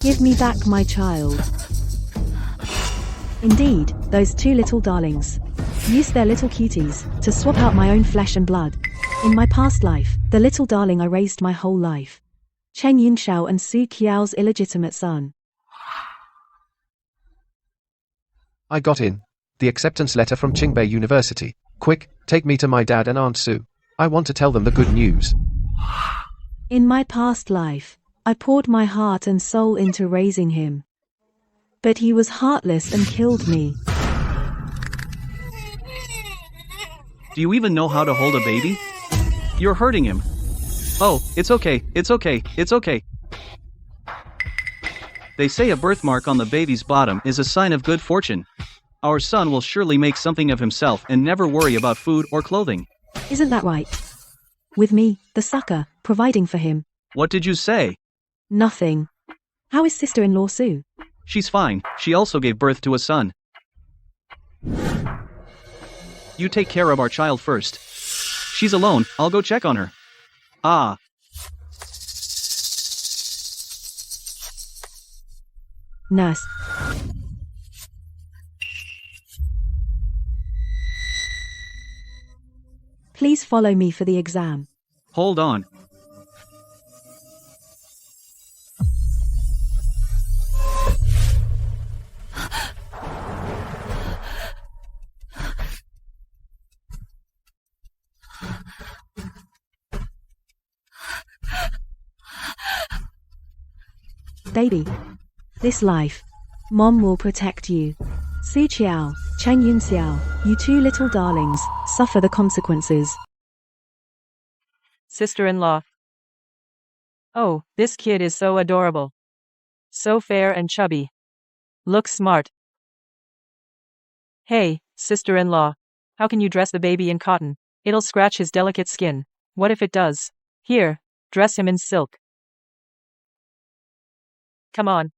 Give me back my child. Indeed, those two little darlings used their little cuties to swap out my own flesh and blood. In my past life, the little darling I raised my whole life. Cheng Yunxiao and Su Qiao's illegitimate son. I got in. The acceptance letter from Qingbei University. Quick, take me to my dad and Aunt Su. I want to tell them the good news. In my past life, I poured my heart and soul into raising him. But he was heartless and killed me. Do you even know how to hold a baby? You're hurting him. Oh, it's okay, it's okay, it's okay. They say a birthmark on the baby's bottom is a sign of good fortune. Our son will surely make something of himself and never worry about food or clothing. Isn't that right? With me, the sucker, providing for him. What did you say? Nothing. How is sister-in-law Su? She's fine, she also gave birth to a son. You take care of our child first. She's alone, I'll go check on her. Ah. Nurse. Please follow me for the exam. Hold on. Baby. This life. Mom will protect you. Su Qiao, Cheng Yunxiao, you two little darlings, suffer the consequences. Sister-in-law. Oh, this kid is so adorable. So fair and chubby. Looks smart. Hey, sister-in-law. How can you dress the baby in cotton? It'll scratch his delicate skin. What if it does? Here, dress him in silk. Come on.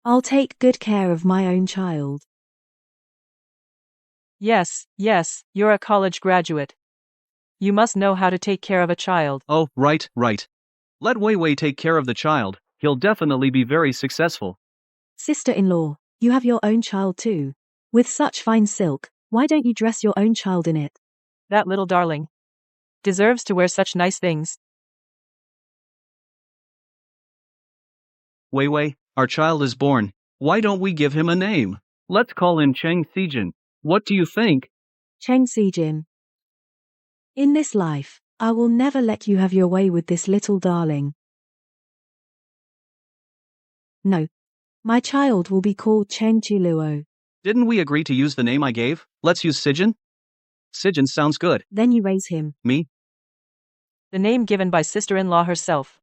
I'll take good care of my own child. Yes, you're a college graduate. You must know how to take care of a child. Oh, right. Let Wei Wei take care of the child, he'll definitely be very successful. Sister-in-law, you have your own child too. With such fine silk, why don't you dress your own child in it? That little darling deserves to wear such nice things. Wei Wei, our child is born. Why don't we give him a name? Let's call him Cheng Xijin. What do you think? Cheng Xijin. In this life, I will never let you have your way with this little darling. No. My child will be called Cheng Chuluo. Didn't we agree to use the name I gave? Let's use Xijin. Xijin sounds good. Then you raise him. Me? The name given by sister-in-law herself.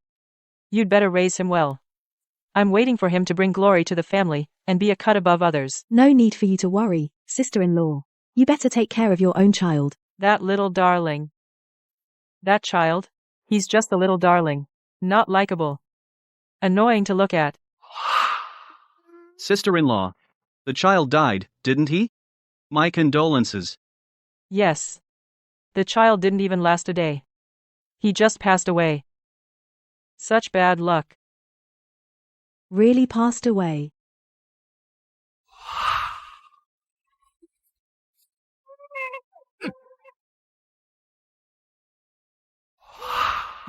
You'd better raise him well. I'm waiting for him to bring glory to the family, and be a cut above others. No need for you to worry, sister-in-law. You better take care of your own child. That little darling. That child? He's just a little darling. Not likable. Annoying to look at. Sister-in-law. The child died, didn't he? My condolences. Yes. The child didn't even last a day. He just passed away. Such bad luck. Really passed away.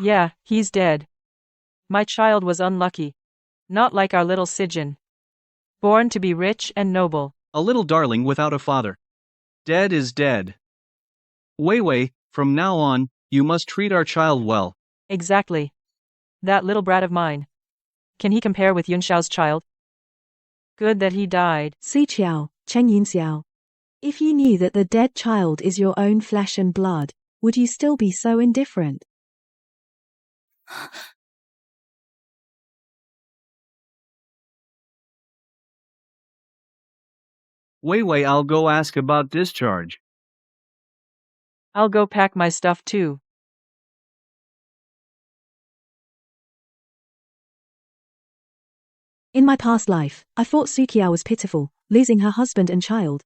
Yeah, he's dead. My child was unlucky. Not like our little Xijin. Born to be rich and noble. A little darling without a father. Dead is dead. Wei Wei, from now on, you must treat our child well. Exactly. That little brat of mine. Can he compare with Yunxiao's child? Good that he died. Su Qiao, Cheng Yunxiao. If you knew that the dead child is your own flesh and blood, would you still be so indifferent? Wei Wei, I'll go ask about discharge. I'll go pack my stuff too. In my past life, I thought Su Qiao was pitiful, losing her husband and child.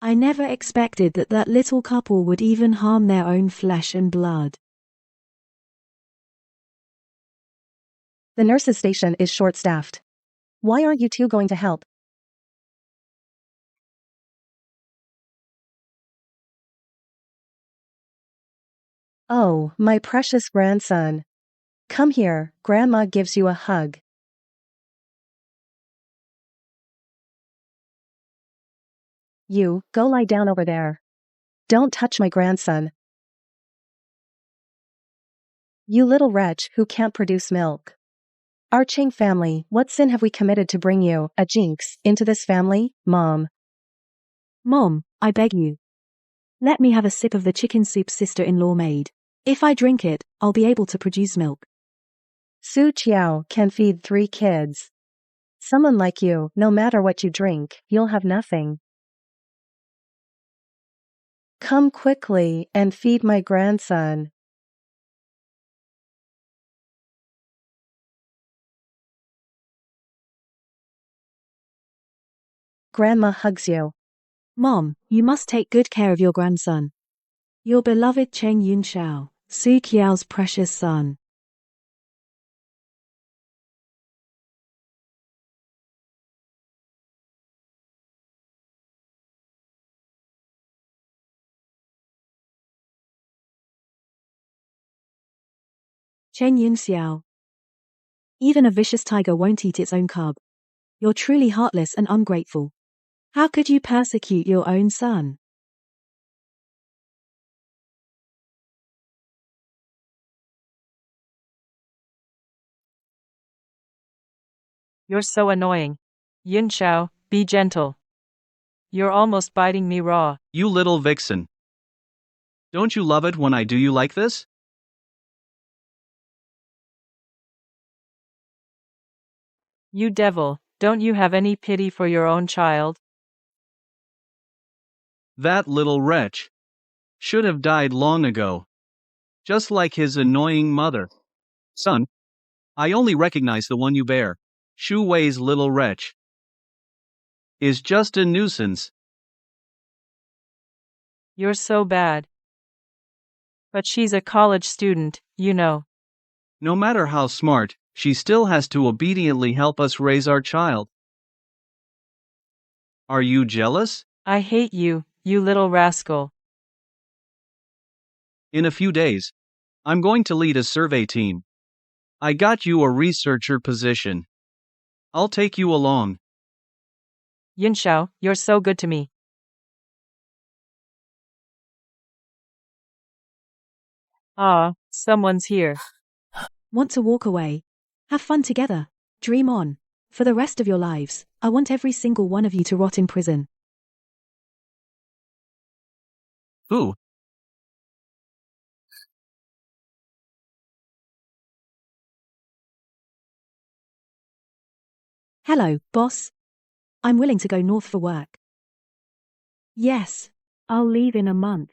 I never expected that that little couple would even harm their own flesh and blood. The nurse's station is short-staffed. Why aren't you two going to help? Oh, my precious grandson. Come here, Grandma gives you a hug. You, go lie down over there. Don't touch my grandson. You little wretch who can't produce milk. Our Ching family, what sin have we committed to bring you, a jinx, into this family, Mom? Mom, I beg you. Let me have a sip of the chicken soup sister-in-law made. If I drink it, I'll be able to produce milk. Su Chiao can feed 3 kids. Someone like you, no matter what you drink, you'll have nothing. Come quickly and feed my grandson. Grandma hugs you. Mom, you must take good care of your grandson. Your beloved Cheng Yunxiao, Su Qiao's precious son. Cheng Yunxiao. Even a vicious tiger won't eat its own cub. You're truly heartless and ungrateful. How could you persecute your own son? You're so annoying. Yunxiao, be gentle. You're almost biting me raw. You little vixen. Don't you love it when I do you like this? You devil, don't you have any pity for your own child? That little wretch should have died long ago. Just like his annoying mother. Son, I only recognize the one you bear. Shu Wei's little wretch is just a nuisance. You're so bad. But she's a college student, you know. No matter how smart, she still has to obediently help us raise our child. Are you jealous? I hate you, you little rascal. In a few days, I'm going to lead a survey team. I got you a researcher position. I'll take you along. Yunxiao, you're so good to me. Ah, someone's here. Want to walk away? Have fun together. Dream on. For the rest of your lives, I want every single one of you to rot in prison. Who? Hello, boss. I'm willing to go north for work. Yes, I'll leave in a month.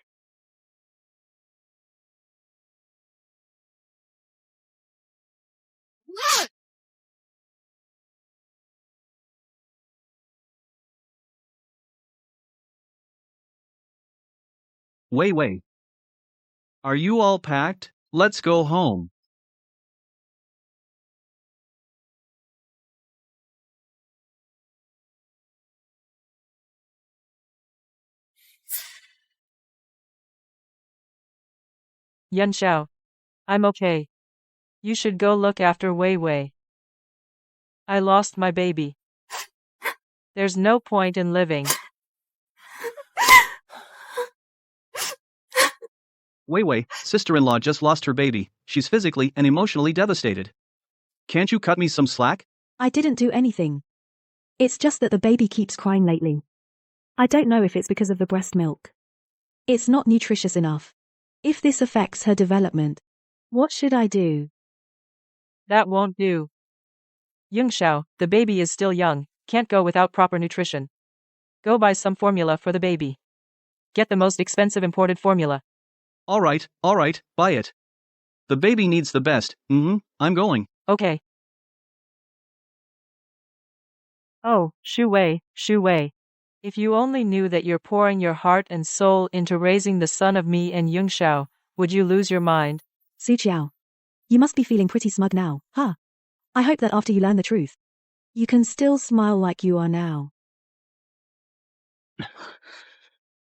Wait. Are you all packed? Let's go home. Yunxiao. I'm okay. You should go look after Wei Wei. I lost my baby. There's no point in living. Wei, sister-in-law just lost her baby. She's physically and emotionally devastated. Can't you cut me some slack? I didn't do anything. It's just that the baby keeps crying lately. I don't know if it's because of the breast milk. It's not nutritious enough. If this affects her development, what should I do? That won't do. Yunxiao, the baby is still young, can't go without proper nutrition. Go buy some formula for the baby. Get the most expensive imported formula. All right, buy it. The baby needs the best. I'm going. Okay. Oh, Shu Wei. If you only knew that you're pouring your heart and soul into raising the son of me and Yunxiao, would you lose your mind? Su Qiao. You must be feeling pretty smug now, huh? I hope that after you learn the truth, you can still smile like you are now.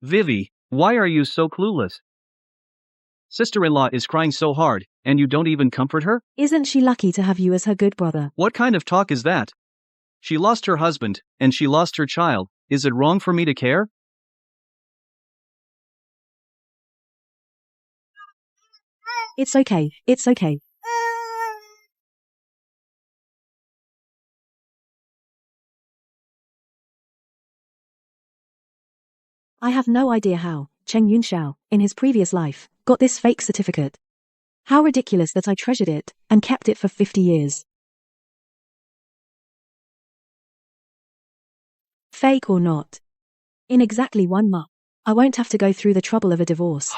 Vivi, why are you so clueless? Sister-in-law is crying so hard, and you don't even comfort her? Isn't she lucky to have you as her good brother? What kind of talk is that? She lost her husband, and she lost her child. Is it wrong for me to care? It's okay, it's okay. I have no idea how Cheng Yunxiao, in his previous life, got this fake certificate. How ridiculous that I treasured it and kept it for 50 years. Fake or not. In exactly 1 month, I won't have to go through the trouble of a divorce.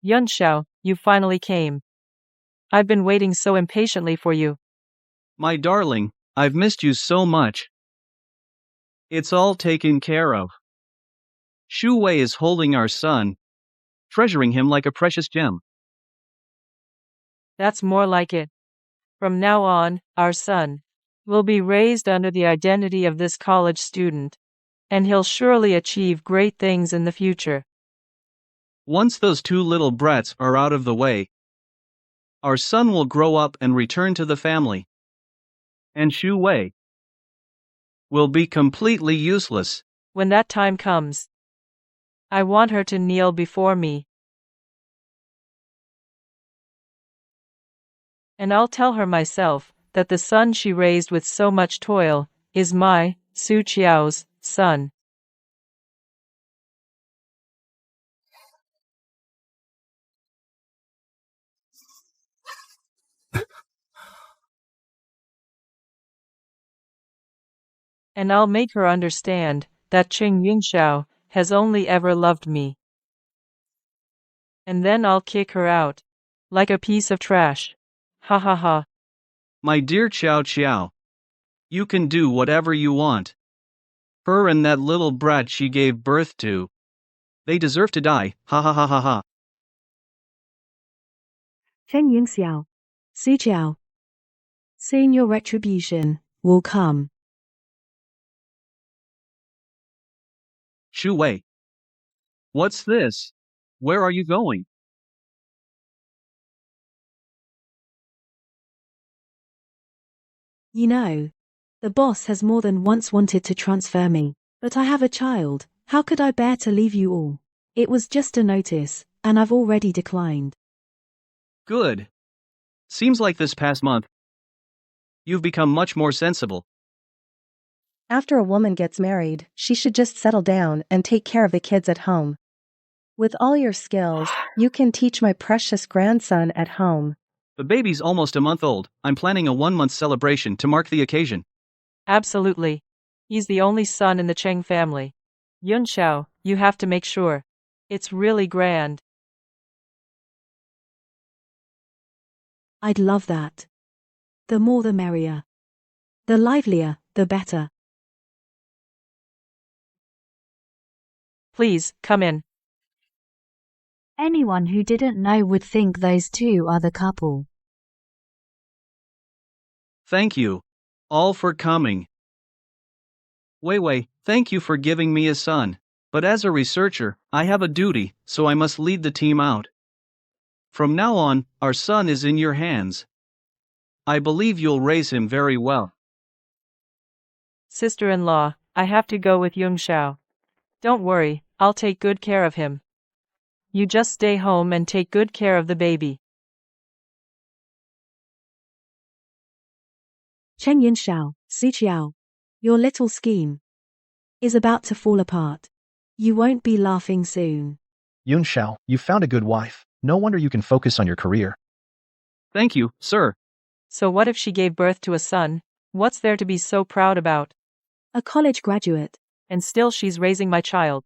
Yunxiao, you finally came. I've been waiting so impatiently for you. My darling, I've missed you so much. It's all taken care of. Shu Wei is holding our son, treasuring him like a precious gem. That's more like it. From now on, our son will be raised under the identity of this college student, and he'll surely achieve great things in the future. Once those 2 little brats are out of the way, our son will grow up and return to the family. And Shu Wei will be completely useless. When that time comes, I want her to kneel before me. And I'll tell her myself that the son she raised with so much toil is my, Su Qiao's, son. And I'll make her understand that Cheng Yunxiao has only ever loved me. And then I'll kick her out, like a piece of trash. Ha ha ha. My dear Qiao Qiao, you can do whatever you want. Her and that little brat she gave birth to, they deserve to die. Ha ha ha ha ha. Cheng Yunxiao, Su Qiao. Soon your retribution will come. Shu Wei. What's this? Where are you going? You know, the boss has more than once wanted to transfer me, but I have a child. How could I bear to leave you all? It was just a notice, and I've already declined. Good. Seems like this past month, you've become much more sensible. After a woman gets married, she should just settle down and take care of the kids at home. With all your skills, you can teach my precious grandson at home. The baby's almost a month old. I'm planning a 1-month celebration to mark the occasion. Absolutely. He's the only son in the Cheng family. Yunxiao, you have to make sure. It's really grand. I'd love that. The more the merrier. The livelier, the better. Please, come in. Anyone who didn't know would think those two are the couple. Thank you all for coming. Wei Wei, thank you for giving me a son. But as a researcher, I have a duty, so I must lead the team out. From now on, our son is in your hands. I believe you'll raise him very well. Sister-in-law, I have to go with Yunxiao. Don't worry, I'll take good care of him. You just stay home and take good care of the baby. Cheng Yunxiao, Su Qiao, your little scheme is about to fall apart. You won't be laughing soon. Yunxiao, you found a good wife. No wonder you can focus on your career. Thank you, sir. So what if she gave birth to a son? What's there to be so proud about? A college graduate. And still she's raising my child.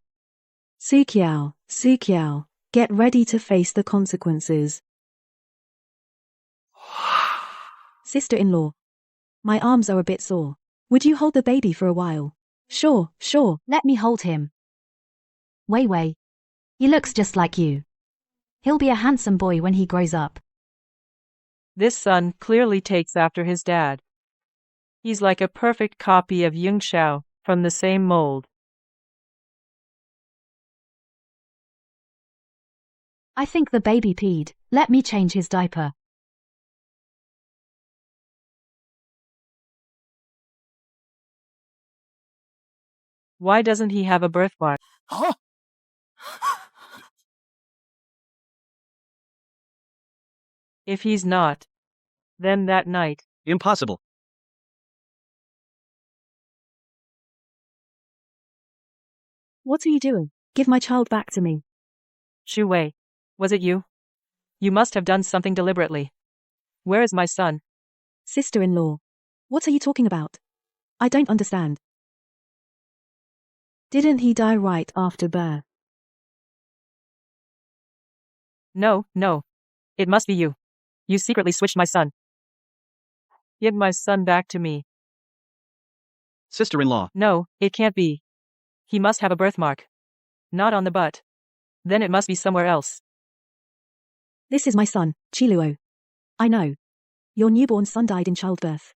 Su Qiao, get ready to face the consequences. Sister-in-law, my arms are a bit sore. Would you hold the baby for a while? Sure, Let me hold him. Wei Wei. He looks just like you. He'll be a handsome boy when he grows up. This son clearly takes after his dad. He's like a perfect copy of Yung Shao, from the same mold. I think the baby peed. Let me change his diaper. Why doesn't he have a birthmark? If he's not, then that night. Impossible. What are you doing? Give my child back to me. Shu Wei, was it you? You must have done something deliberately. Where is my son? Sister-in-law. What are you talking about? I don't understand. Didn't he die right after birth? No, no. It must be you. You secretly switched my son. Give my son back to me. Sister-in-law. No, it can't be. He must have a birthmark. Not on the butt. Then it must be somewhere else. This is my son, Qiluo. I know. Your newborn son died in childbirth.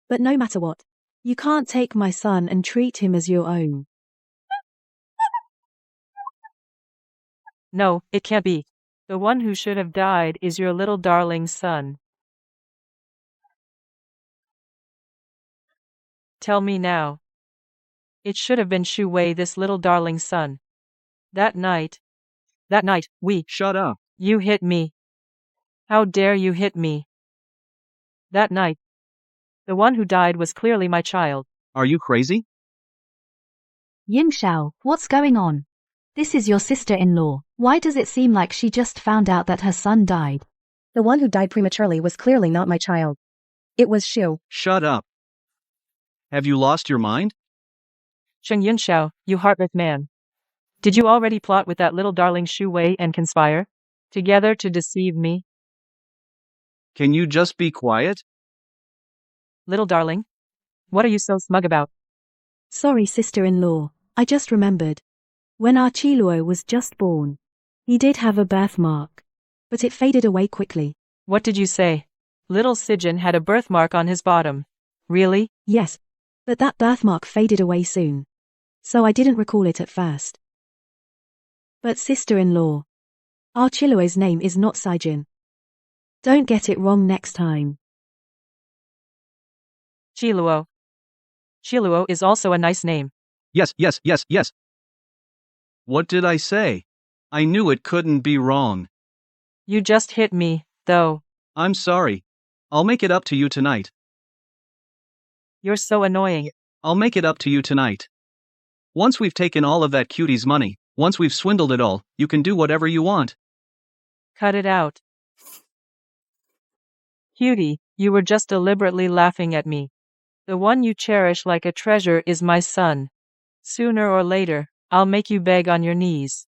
But no matter what, you can't take my son and treat him as your own. No, it can't be. The one who should have died is your little darling son. Tell me now. It should have been Shu Wei, this little darling son. That night, Shut up. you hit me. How dare you hit me? That night, the one who died was clearly my child. Are you crazy? Ying Shao, what's going on? This is your sister-in-law. Why does it seem like she just found out that her son died? The one who died prematurely was clearly not my child. It was Shu. Shut up. Have you lost your mind? Sheng Yunshao, you heartless man. Did you already plot with that little darling Shu Wei and conspire together to deceive me? Can you just be quiet? Little darling? What are you so smug about? Sorry, sister-in-law. I just remembered. When our Qiluo was just born, he did have a birthmark, but it faded away quickly. What did you say? Little Sijin had a birthmark on his bottom. Really? Yes, but that birthmark faded away soon, so I didn't recall it at first. But sister-in-law, our Qiluo's name is not Saijin. Don't get it wrong next time. Qiluo. Qiluo is also a nice name. Yes, yes, yes, yes. What did I say? I knew it couldn't be wrong. You just hit me, though. I'm sorry. I'll make it up to you tonight. You're so annoying. I'll make it up to you tonight. Once we've taken all of that cutie's money, once we've swindled it all, you can do whatever you want. Cut it out. Cutie, you were just deliberately laughing at me. The one you cherish like a treasure is my son. Sooner or later, I'll make you beg on your knees.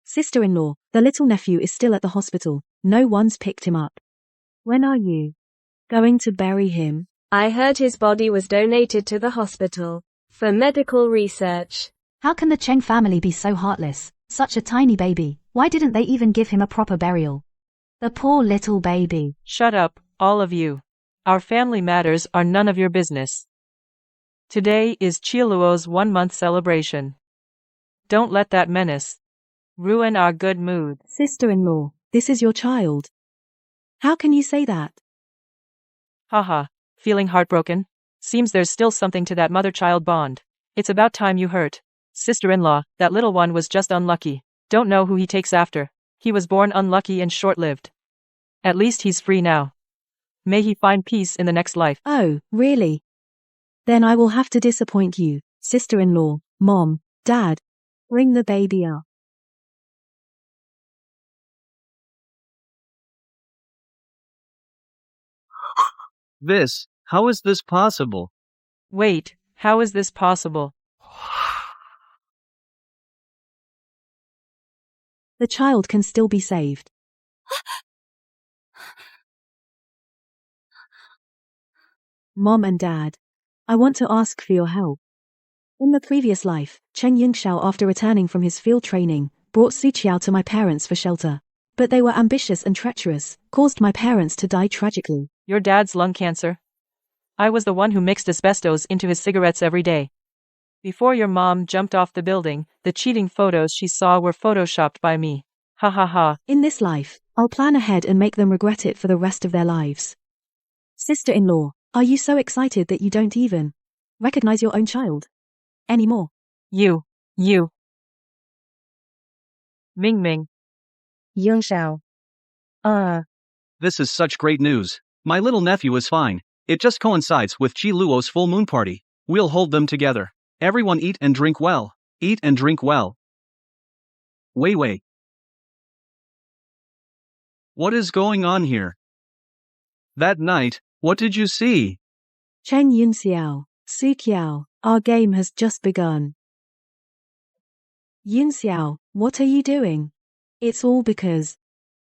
Sister-in-law, the little nephew is still at the hospital. No one's picked him up. When are you going to bury him? I heard his body was donated to the hospital for medical research. How can the Cheng family be so heartless? Such a tiny baby. Why didn't they even give him a proper burial? The poor little baby. Shut up, all of you. Our family matters are none of your business. Today is Qiluo's 1-month celebration. Don't let that menace ruin our good mood. Sister-in-law, this is your child. How can you say that? Haha, feeling heartbroken? Seems there's still something to that mother-child bond. It's about time you hurt. Sister-in-law, that little one was just unlucky. Don't know who he takes after. He was born unlucky and short-lived. At least he's free now. May he find peace in the next life. Oh, really? Then I will have to disappoint you, sister-in-law, mom, dad. Bring the baby up. How is this possible? Wait, how is this possible? The child can still be saved. Mom and Dad, I want to ask for your help. In the previous life, Cheng Yingxiao, after returning from his field training, brought Su Qiao to my parents for shelter. But they were ambitious and treacherous, caused my parents to die tragically. Your dad's lung cancer? I was the one who mixed asbestos into his cigarettes every day. Before your mom jumped off the building, the cheating photos she saw were photoshopped by me. Ha ha ha. In this life, I'll plan ahead and make them regret it for the rest of their lives. Sister-in-law, are you so excited that you don't even recognize your own child anymore? You. Ming Ming. Yunxiao. This is such great news. My little nephew is fine. It just coincides with Qi Luo's full moon party. We'll hold them together. Everyone eat and drink well. Eat and drink well. Wei. What is going on here? That night, what did you see? Chen Yunxiao, Su Qiao, our game has just begun. Yunxiao, what are you doing? It's all because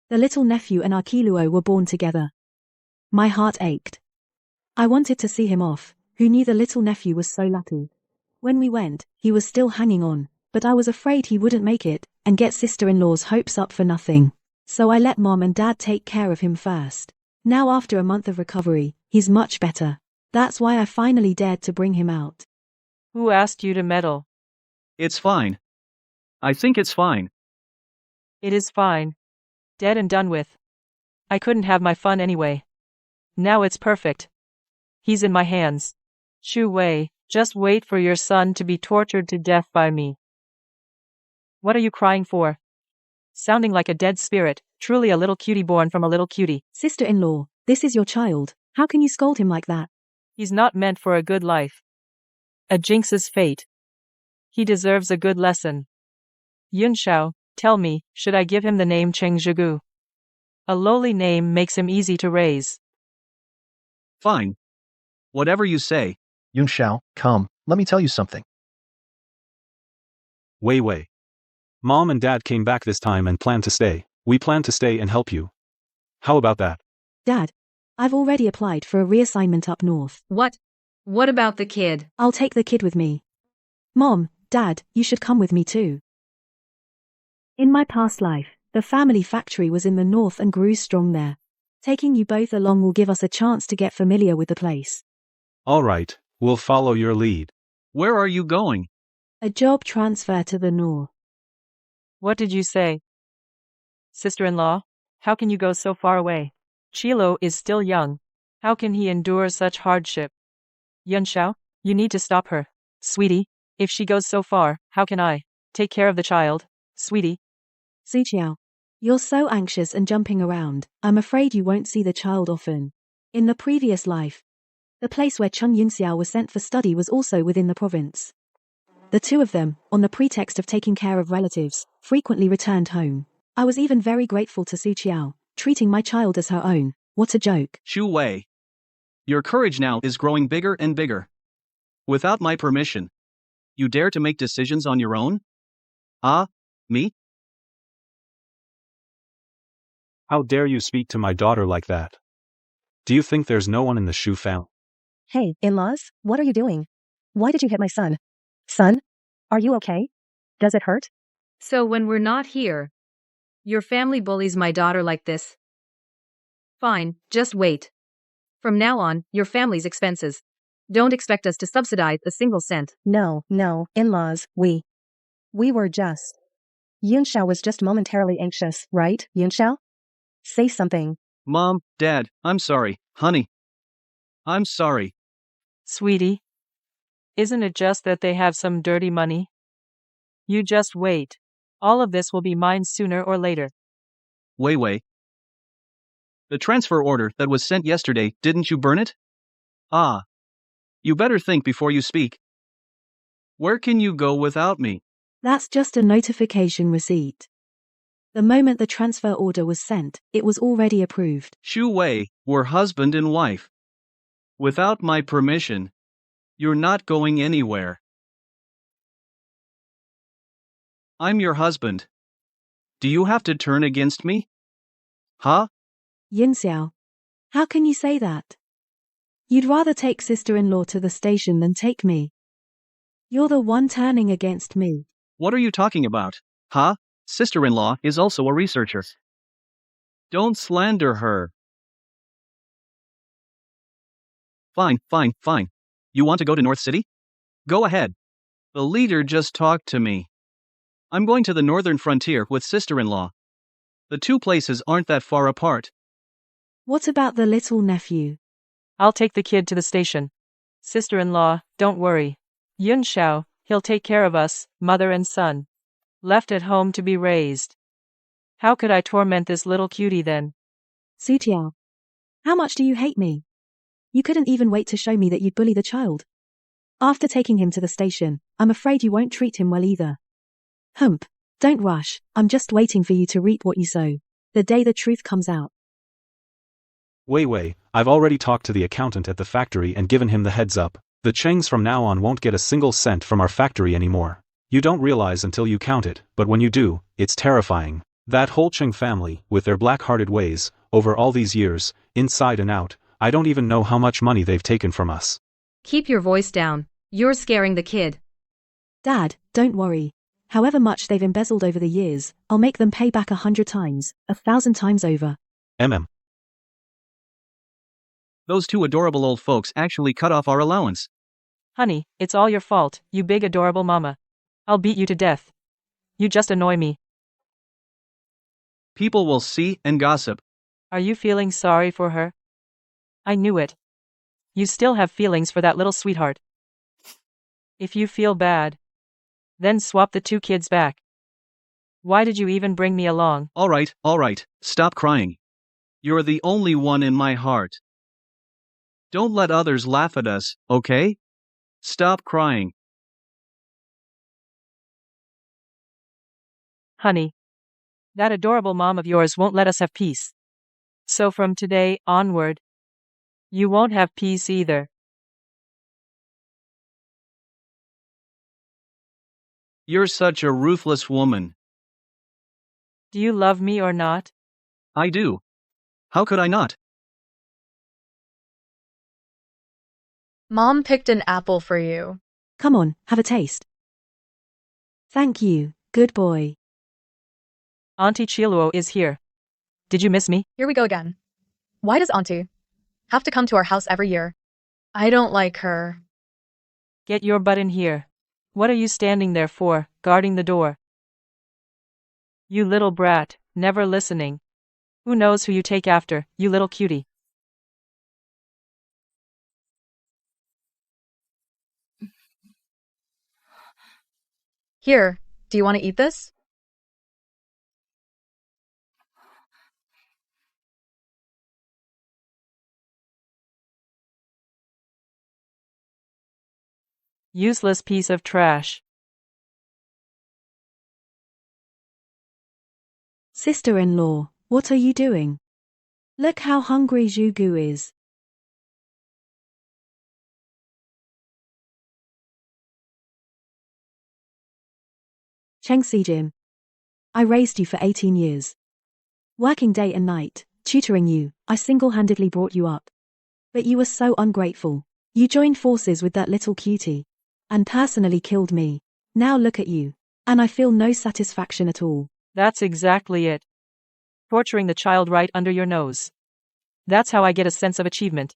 the little nephew and our Qiluo were born together. My heart ached. I wanted to see him off, who knew the little nephew was so lucky. When we went, he was still hanging on, but I was afraid he wouldn't make it, and get sister-in-law's hopes up for nothing. So I let mom and dad take care of him first. Now after a month of recovery, he's much better. That's why I finally dared to bring him out. Who asked you to meddle? It's fine. I think it's fine. It is fine. Dead and done with. I couldn't have my fun anyway. Now it's perfect. He's in my hands. Shu Wei, just wait for your son to be tortured to death by me. What are you crying for? Sounding like a dead spirit, truly a little cutie born from a little cutie. Sister-in-law, this is your child. How can you scold him like that? He's not meant for a good life. A jinx's fate. He deserves a good lesson. Yunxiao, tell me, should I give him the name Cheng Zhigu? A lowly name makes him easy to raise. Fine. Whatever you say. Yunxiao, come, let me tell you something. Wei. Mom and Dad came back this time and plan to stay. We plan to stay and help you. How about that? Dad, I've already applied for a reassignment up north. What? What about the kid? I'll take the kid with me. Mom, Dad, you should come with me too. In my past life, the family factory was in the north and grew strong there. Taking you both along will give us a chance to get familiar with the place. All right, we'll follow your lead. Where are you going? A job transfer to the north. What did you say? Sister-in-law, how can you go so far away? Qilo is still young. How can he endure such hardship? Yunxiao, you need to stop her. Sweetie, if she goes so far, how can I take care of the child? Sweetie. Su Qiao, you're so anxious and jumping around, I'm afraid you won't see the child often. In the previous life, the place where Chen Yunxiao was sent for study was also within the province. The two of them, on the pretext of taking care of relatives, frequently returned home. I was even very grateful to Su Qiao, treating my child as her own. What a joke. Shu Wei. Your courage now is growing bigger and bigger. Without my permission, you dare to make decisions on your own? Me? How dare you speak to my daughter like that? Do you think there's no one in the Shu family? Hey, in-laws, what are you doing? Why did you hit my son? Son, are you okay? Does it hurt? So when we're not here, your family bullies my daughter like this? Fine, just wait. From now on, your family's expenses. Don't expect us to subsidize a single cent. No, in-laws, we were just. Yunxiao was just momentarily anxious, right, Yunxiao? Say something. Mom, Dad, I'm sorry. Honey. I'm sorry. Sweetie. Isn't it just that they have some dirty money? You just wait. All of this will be mine sooner or later. Wei. The transfer order that was sent yesterday, didn't you burn it? You better think before you speak. Where can you go without me? That's just a notification receipt. The moment the transfer order was sent, it was already approved. Shu Wei, we're husband and wife. Without my permission, you're not going anywhere. I'm your husband. Do you have to turn against me? Yunxiao, how can you say that? You'd rather take sister-in-law to the station than take me. You're the one turning against me. What are you talking about? Sister-in-law is also a researcher. Don't slander her. Fine. You want to go to North City? Go ahead. The leader just talked to me. I'm going to the northern frontier with sister-in-law. The two places aren't that far apart. What about the little nephew? I'll take the kid to the station. Sister-in-law, don't worry. Yun Xiao, he'll take care of us, mother and son. Left at home to be raised. How could I torment this little cutie then? Su Tiao. How much do you hate me? You couldn't even wait to show me that you'd bully the child. After taking him to the station, I'm afraid you won't treat him well either. Hump. Don't rush, I'm just waiting for you to reap what you sow. The day the truth comes out. Wei, I've already talked to the accountant at the factory and given him the heads up. The Chengs from now on won't get a single cent from our factory anymore. You don't realize until you count it, but when you do, it's terrifying. That whole Cheng family, with their black-hearted ways, over all these years, inside and out, I don't even know how much money they've taken from us. Keep your voice down. You're scaring the kid. Dad, don't worry. However much they've embezzled over the years, I'll make them pay back 100 times, 1,000 times over. Those two adorable old folks actually cut off our allowance. Honey, it's all your fault, you big adorable mama. I'll beat you to death. You just annoy me. People will see and gossip. Are you feeling sorry for her? I knew it. You still have feelings for that little sweetheart. If you feel bad, then swap the two kids back. Why did you even bring me along? All right, stop crying. You're the only one in my heart. Don't let others laugh at us, okay? Stop crying. Honey, that adorable mom of yours won't let us have peace. So from today onward, you won't have peace either. You're such a ruthless woman. Do you love me or not? I do. How could I not? Mom picked an apple for you. Come on, have a taste. Thank you, good boy. Auntie Qiluo is here. Did you miss me? Here we go again. Why does Auntie have to come to our house every year? I don't like her. Get your butt in here. What are you standing there for, guarding the door? You little brat, never listening. Who knows who you take after, you little cutie? Here, do you want to eat this? Useless piece of trash. Sister-in-law, what are you doing? Look how hungry Zhugu is. Cheng Sijin. I raised you for 18 years. Working day and night, tutoring you, I single-handedly brought you up. But you were so ungrateful. You joined forces with that little cutie. And personally killed me. Now look at you. And I feel no satisfaction at all. That's exactly it. Torturing the child right under your nose. That's how I get a sense of achievement.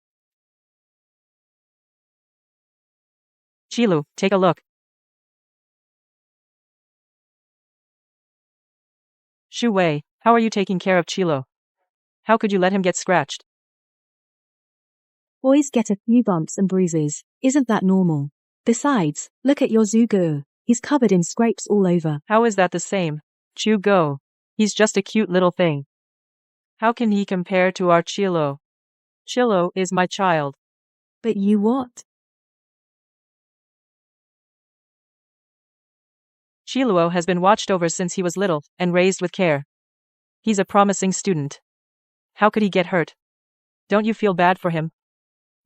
Qilu, take a look. Shu Wei, how are you taking care of Qilo? How could you let him get scratched? Boys get a few bumps and bruises. Isn't that normal? Besides, look at your Zhugu. He's covered in scrapes all over. How is that the same? Chu Go. He's just a cute little thing. How can he compare to our Qilo? Qilo is my child. But you what? Qiluo has been watched over since he was little, and raised with care. He's a promising student. How could he get hurt? Don't you feel bad for him?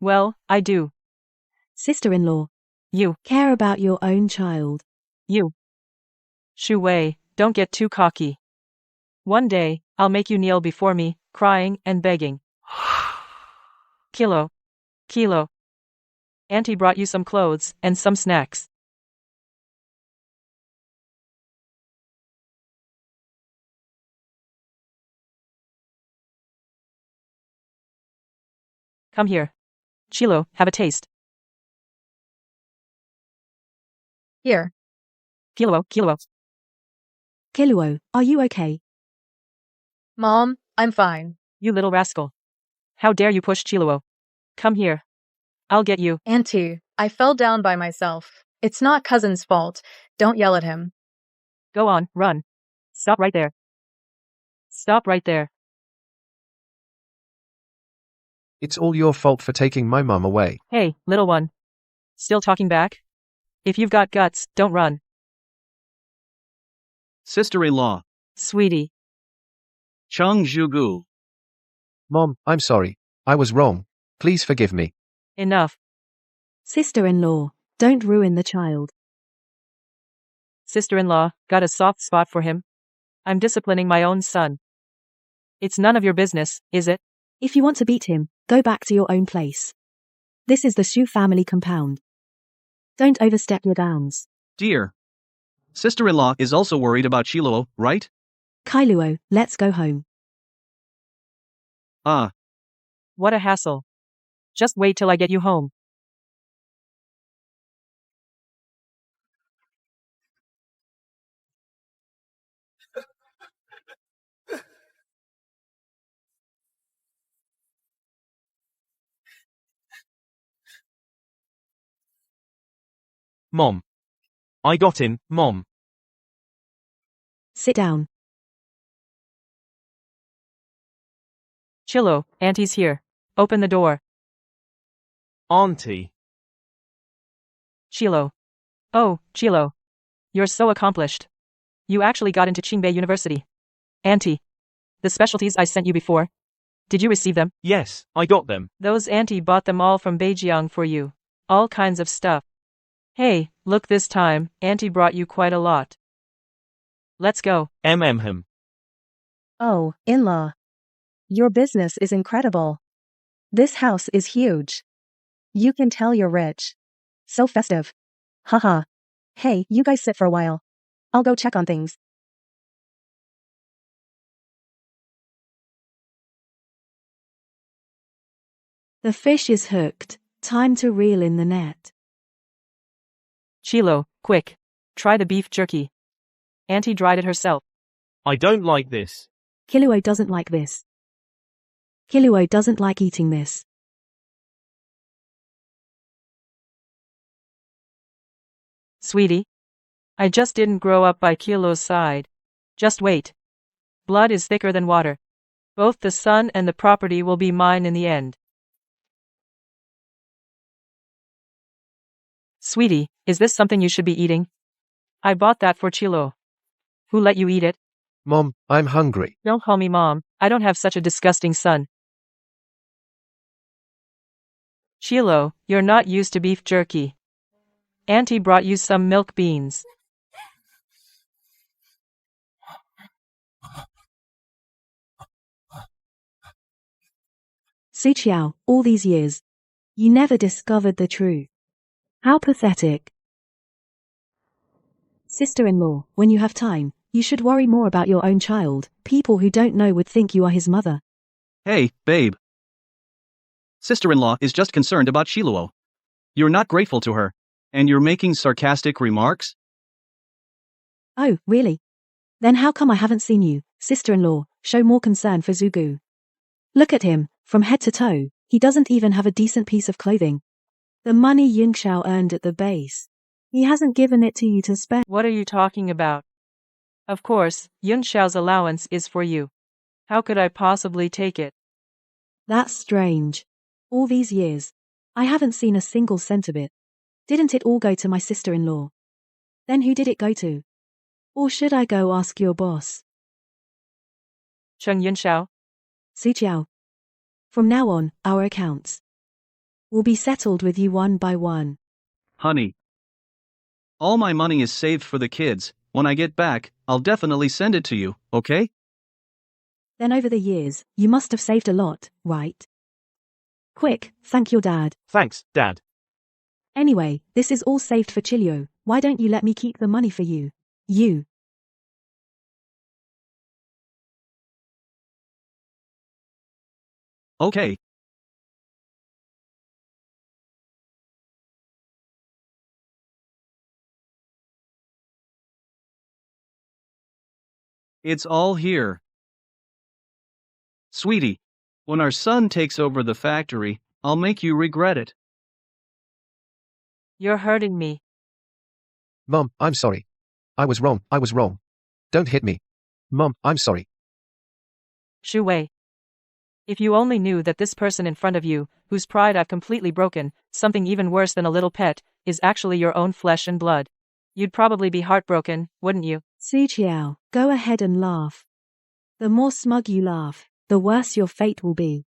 Well, I do. Sister-in-law. You. Care about your own child. You. Shu Wei, don't get too cocky. One day, I'll make you kneel before me, crying and begging. Kilo. Auntie brought you some clothes, and some snacks. Come here. Chilo, have a taste. Here. Kilo. Kiluo, are you okay? Mom, I'm fine. You little rascal. How dare you push Chiluo? Come here. I'll get you. Auntie, I fell down by myself. It's not cousin's fault. Don't yell at him. Go on, run. Stop right there. Stop right there. It's all your fault for taking my mum away. Hey, little one. Still talking back? If you've got guts, don't run. Sister-in-law. Sweetie. Chung Zhugu. Mom, I'm sorry. I was wrong. Please forgive me. Enough. Sister-in-law, don't ruin the child. Sister-in-law, got a soft spot for him? I'm disciplining my own son. It's none of your business, is it? If you want to beat him, go back to your own place. This is the Shu family compound. Don't overstep your bounds. Dear. Sister-in-law is also worried about Chiluo, right? Kailuo, let's go home. Ah. What a hassle. Just wait till I get you home. Mom. I got in, Mom. Sit down. Chilo, Auntie's here. Open the door. Auntie. Chilo. Oh, Chilo. You're so accomplished. You actually got into Qingbei University. Auntie. The specialties I sent you before. Did you receive them? Yes, I got them. Those auntie bought them all from Beijiang for you. All kinds of stuff. Hey, look this time, auntie brought you quite a lot. Let's go. Him. Oh, in-law. Your business is incredible. This house is huge. You can tell you're rich. So festive. Haha. Hey, you guys sit for a while. I'll go check on things. The fish is hooked. Time to reel in the net. Chilo, quick. Try the beef jerky. Auntie dried it herself. I don't like this. Kiluo doesn't like this. Kiluo doesn't like eating this. Sweetie. I just didn't grow up by Kilo's side. Just wait. Blood is thicker than water. Both the son and the property will be mine in the end. Sweetie, is this something you should be eating? I bought that for Chilo. Who let you eat it? Mom, I'm hungry. Don't call me mom. I don't have such a disgusting son. Chilo, you're not used to beef jerky. Auntie brought you some milk beans. Su Qiao, all these years. You never discovered the truth. How pathetic. Sister-in-law, when you have time, you should worry more about your own child. People who don't know would think you are his mother. Hey, babe. Sister-in-law is just concerned about Chiluo. You're not grateful to her. And you're making sarcastic remarks? Oh, really? Then how come I haven't seen you, sister-in-law, show more concern for Zhugu? Look at him, from head to toe, he doesn't even have a decent piece of clothing. The money Yingxiao earned at the base. He hasn't given it to you to spare. What are you talking about? Of course, Yunxiao's allowance is for you. How could I possibly take it? That's strange. All these years, I haven't seen a single cent of it. Didn't it all go to my sister-in-law? Then who did it go to? Or should I go ask your boss? Cheng Yunxiao? Su Qiao. From now on, our accounts will be settled with you one by one. Honey. All my money is saved for the kids. When I get back, I'll definitely send it to you, okay? Then over the years, you must have saved a lot, right? Quick, thank your dad. Thanks, Dad. Anyway, this is all saved for Chilio. Why don't you let me keep the money for you? You. Okay. It's all here. Sweetie, when our son takes over the factory, I'll make you regret it. You're hurting me. Mom, I'm sorry. I was wrong. I was wrong. Don't hit me. Mom, I'm sorry. Shu Wei. If you only knew that this person in front of you, whose pride I've completely broken, something even worse than a little pet, is actually your own flesh and blood. You'd probably be heartbroken, wouldn't you? Su Qiao, go ahead and laugh. The more smug you laugh, the worse your fate will be.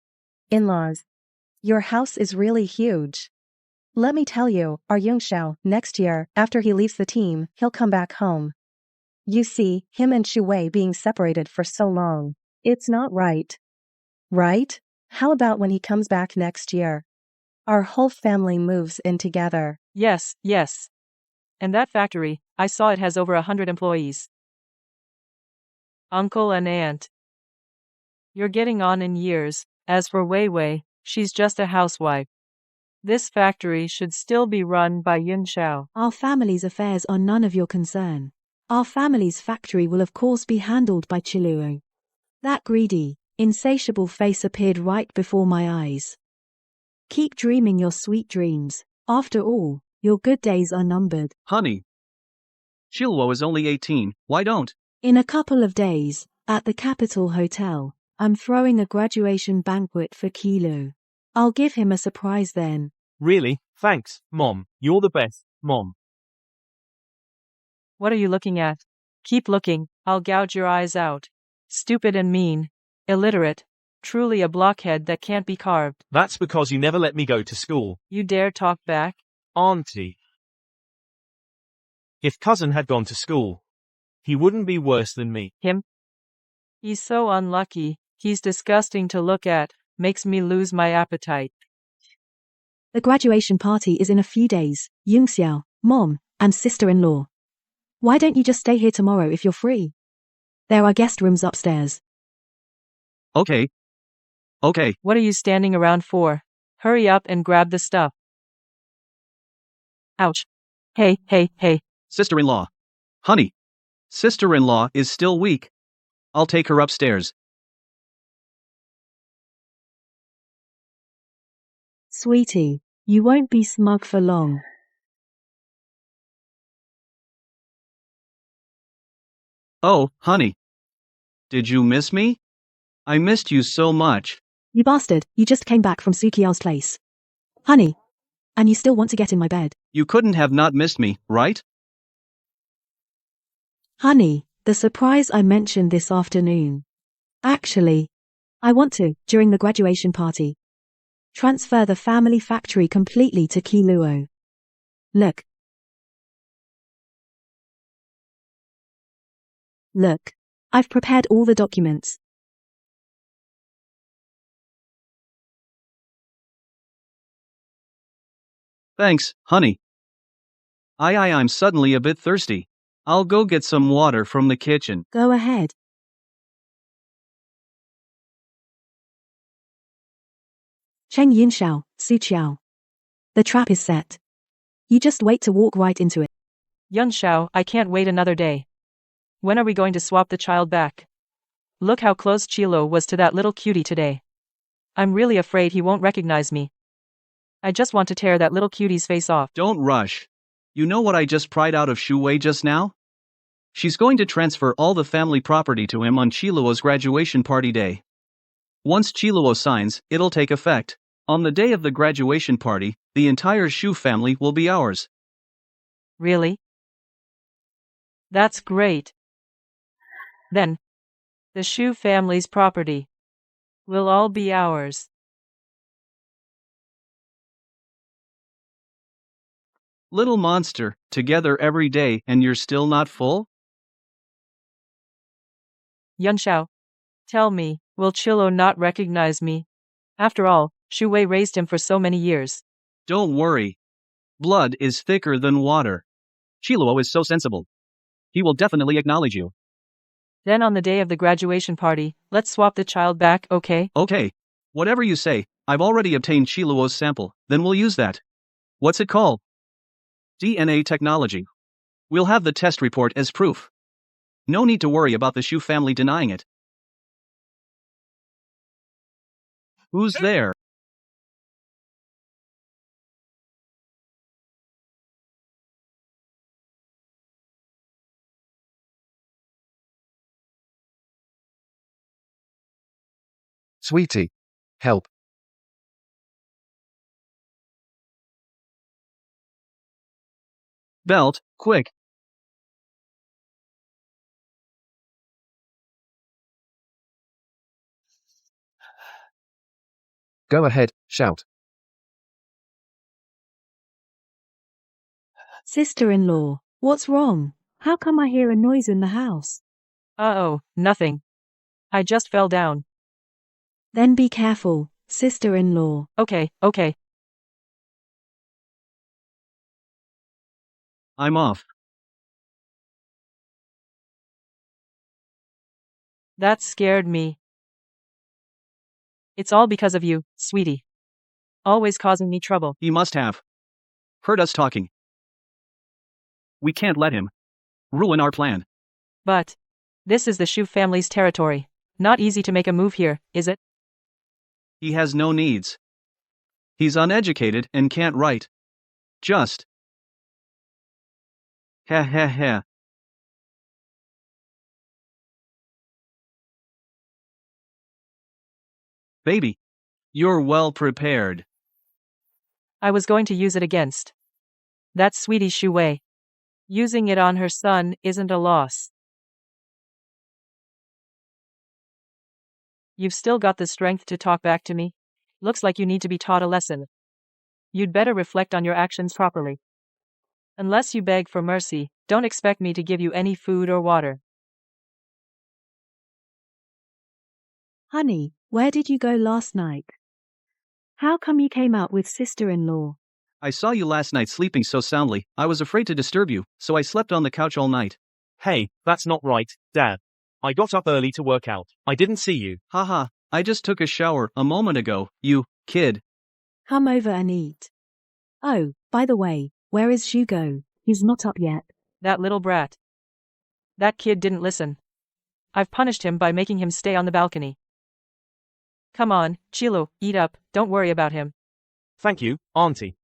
In-laws. Your house is really huge. Let me tell you, our Yingxiao, next year, after he leaves the team, he'll come back home. You see, him and Shu Wei being separated for so long. It's not right. Right? How about when he comes back next year? Our whole family moves in together. Yes, yes. And that factory, I saw it has over 100 employees. Uncle and aunt. You're getting on in years. As for Wei Wei, she's just a housewife. This factory should still be run by Yunxiao. Our family's affairs are none of your concern. Our family's factory will of course be handled by Chiluo. That greedy, insatiable face appeared right before my eyes. Keep dreaming your sweet dreams. After all, your good days are numbered. Honey. Chiluo is only 18, why don't? In a couple of days, at the Capital Hotel, I'm throwing a graduation banquet for Kilo. I'll give him a surprise then. Really? Thanks, Mom. You're the best, Mom. What are you looking at? Keep looking, I'll gouge your eyes out. Stupid and mean. Illiterate. Truly a blockhead that can't be carved. That's because you never let me go to school. You dare talk back? Auntie. If cousin had gone to school, he wouldn't be worse than me. Him? He's so unlucky. He's disgusting to look at. Makes me lose my appetite. The graduation party is in a few days. Yungxiao, Mom, and sister-in-law. Why don't you just stay here tomorrow if you're free? There are guest rooms upstairs. Okay. Okay. What are you standing around for? Hurry up and grab the stuff. Ouch. Hey, hey, hey. Sister-in-law. Honey. Sister-in-law is still weak. I'll take her upstairs. Sweetie, you won't be smug for long. Oh, honey. Did you miss me? I missed you so much. You bastard, you just came back from Su Qiao's place. Honey. And you still want to get in my bed. You couldn't have not missed me, right? Honey, the surprise I mentioned this afternoon. Actually, I want to, during the graduation party, transfer the family factory completely to Kiluo. Look. Look. I've prepared all the documents. Thanks, honey. I'm suddenly a bit thirsty. I'll go get some water from the kitchen. Go ahead. Cheng Yunxiao, Su Qiao. The trap is set. You just wait to walk right into it. Yunxiao, I can't wait another day. When are we going to swap the child back? Look how close Chilo was to that little cutie today. I'm really afraid he won't recognize me. I just want to tear that little cutie's face off. Don't rush. You know what I just pried out of Shu Wei just now? She's going to transfer all the family property to him on Chiluo's graduation party day. Once Chiluo signs, it'll take effect. On the day of the graduation party, the entire Shu family will be ours. Really? That's great. Then, the Shu family's property will all be ours. Little monster, together every day and you're still not full? Yunxiao, tell me, will Chilo not recognize me? After all, Shu Wei raised him for so many years. Don't worry. Blood is thicker than water. Chiluo is so sensible. He will definitely acknowledge you. Then on the day of the graduation party, let's swap the child back, okay? Okay. Whatever you say, I've already obtained Chiluo's sample, then we'll use that. What's it called? DNA technology. We'll have the test report as proof. No need to worry about the Shu family denying it. Who's there? Sweetie. Help. Belt, quick. Go ahead, shout. Sister-in-law, what's wrong? How come I hear a noise in the house? Uh-oh, nothing. I just fell down. Then be careful, sister-in-law. Okay, okay. I'm off. That scared me. It's all because of you, sweetie. Always causing me trouble. He must have heard us talking. We can't let him ruin our plan. But this is the Shu family's territory. Not easy to make a move here, is it? He has no needs. He's uneducated and can't write. Just. Ha ha ha. Baby, you're well prepared. I was going to use it against that sweetie Shu Wei. Using it on her son isn't a loss. You've still got the strength to talk back to me? Looks like you need to be taught a lesson. You'd better reflect on your actions properly. Unless you beg for mercy, don't expect me to give you any food or water. Honey, where did you go last night? How come you came out with sister-in-law? I saw you last night sleeping so soundly, I was afraid to disturb you, so I slept on the couch all night. Hey, that's not right, Dad. I got up early to work out. I didn't see you. Haha, I just took a shower a moment ago, you kid. Come over and eat. Oh, by the way, where is Shugo? He's not up yet. That little brat. That kid didn't listen. I've punished him by making him stay on the balcony. Come on, Chilo, eat up, don't worry about him. Thank you, Auntie.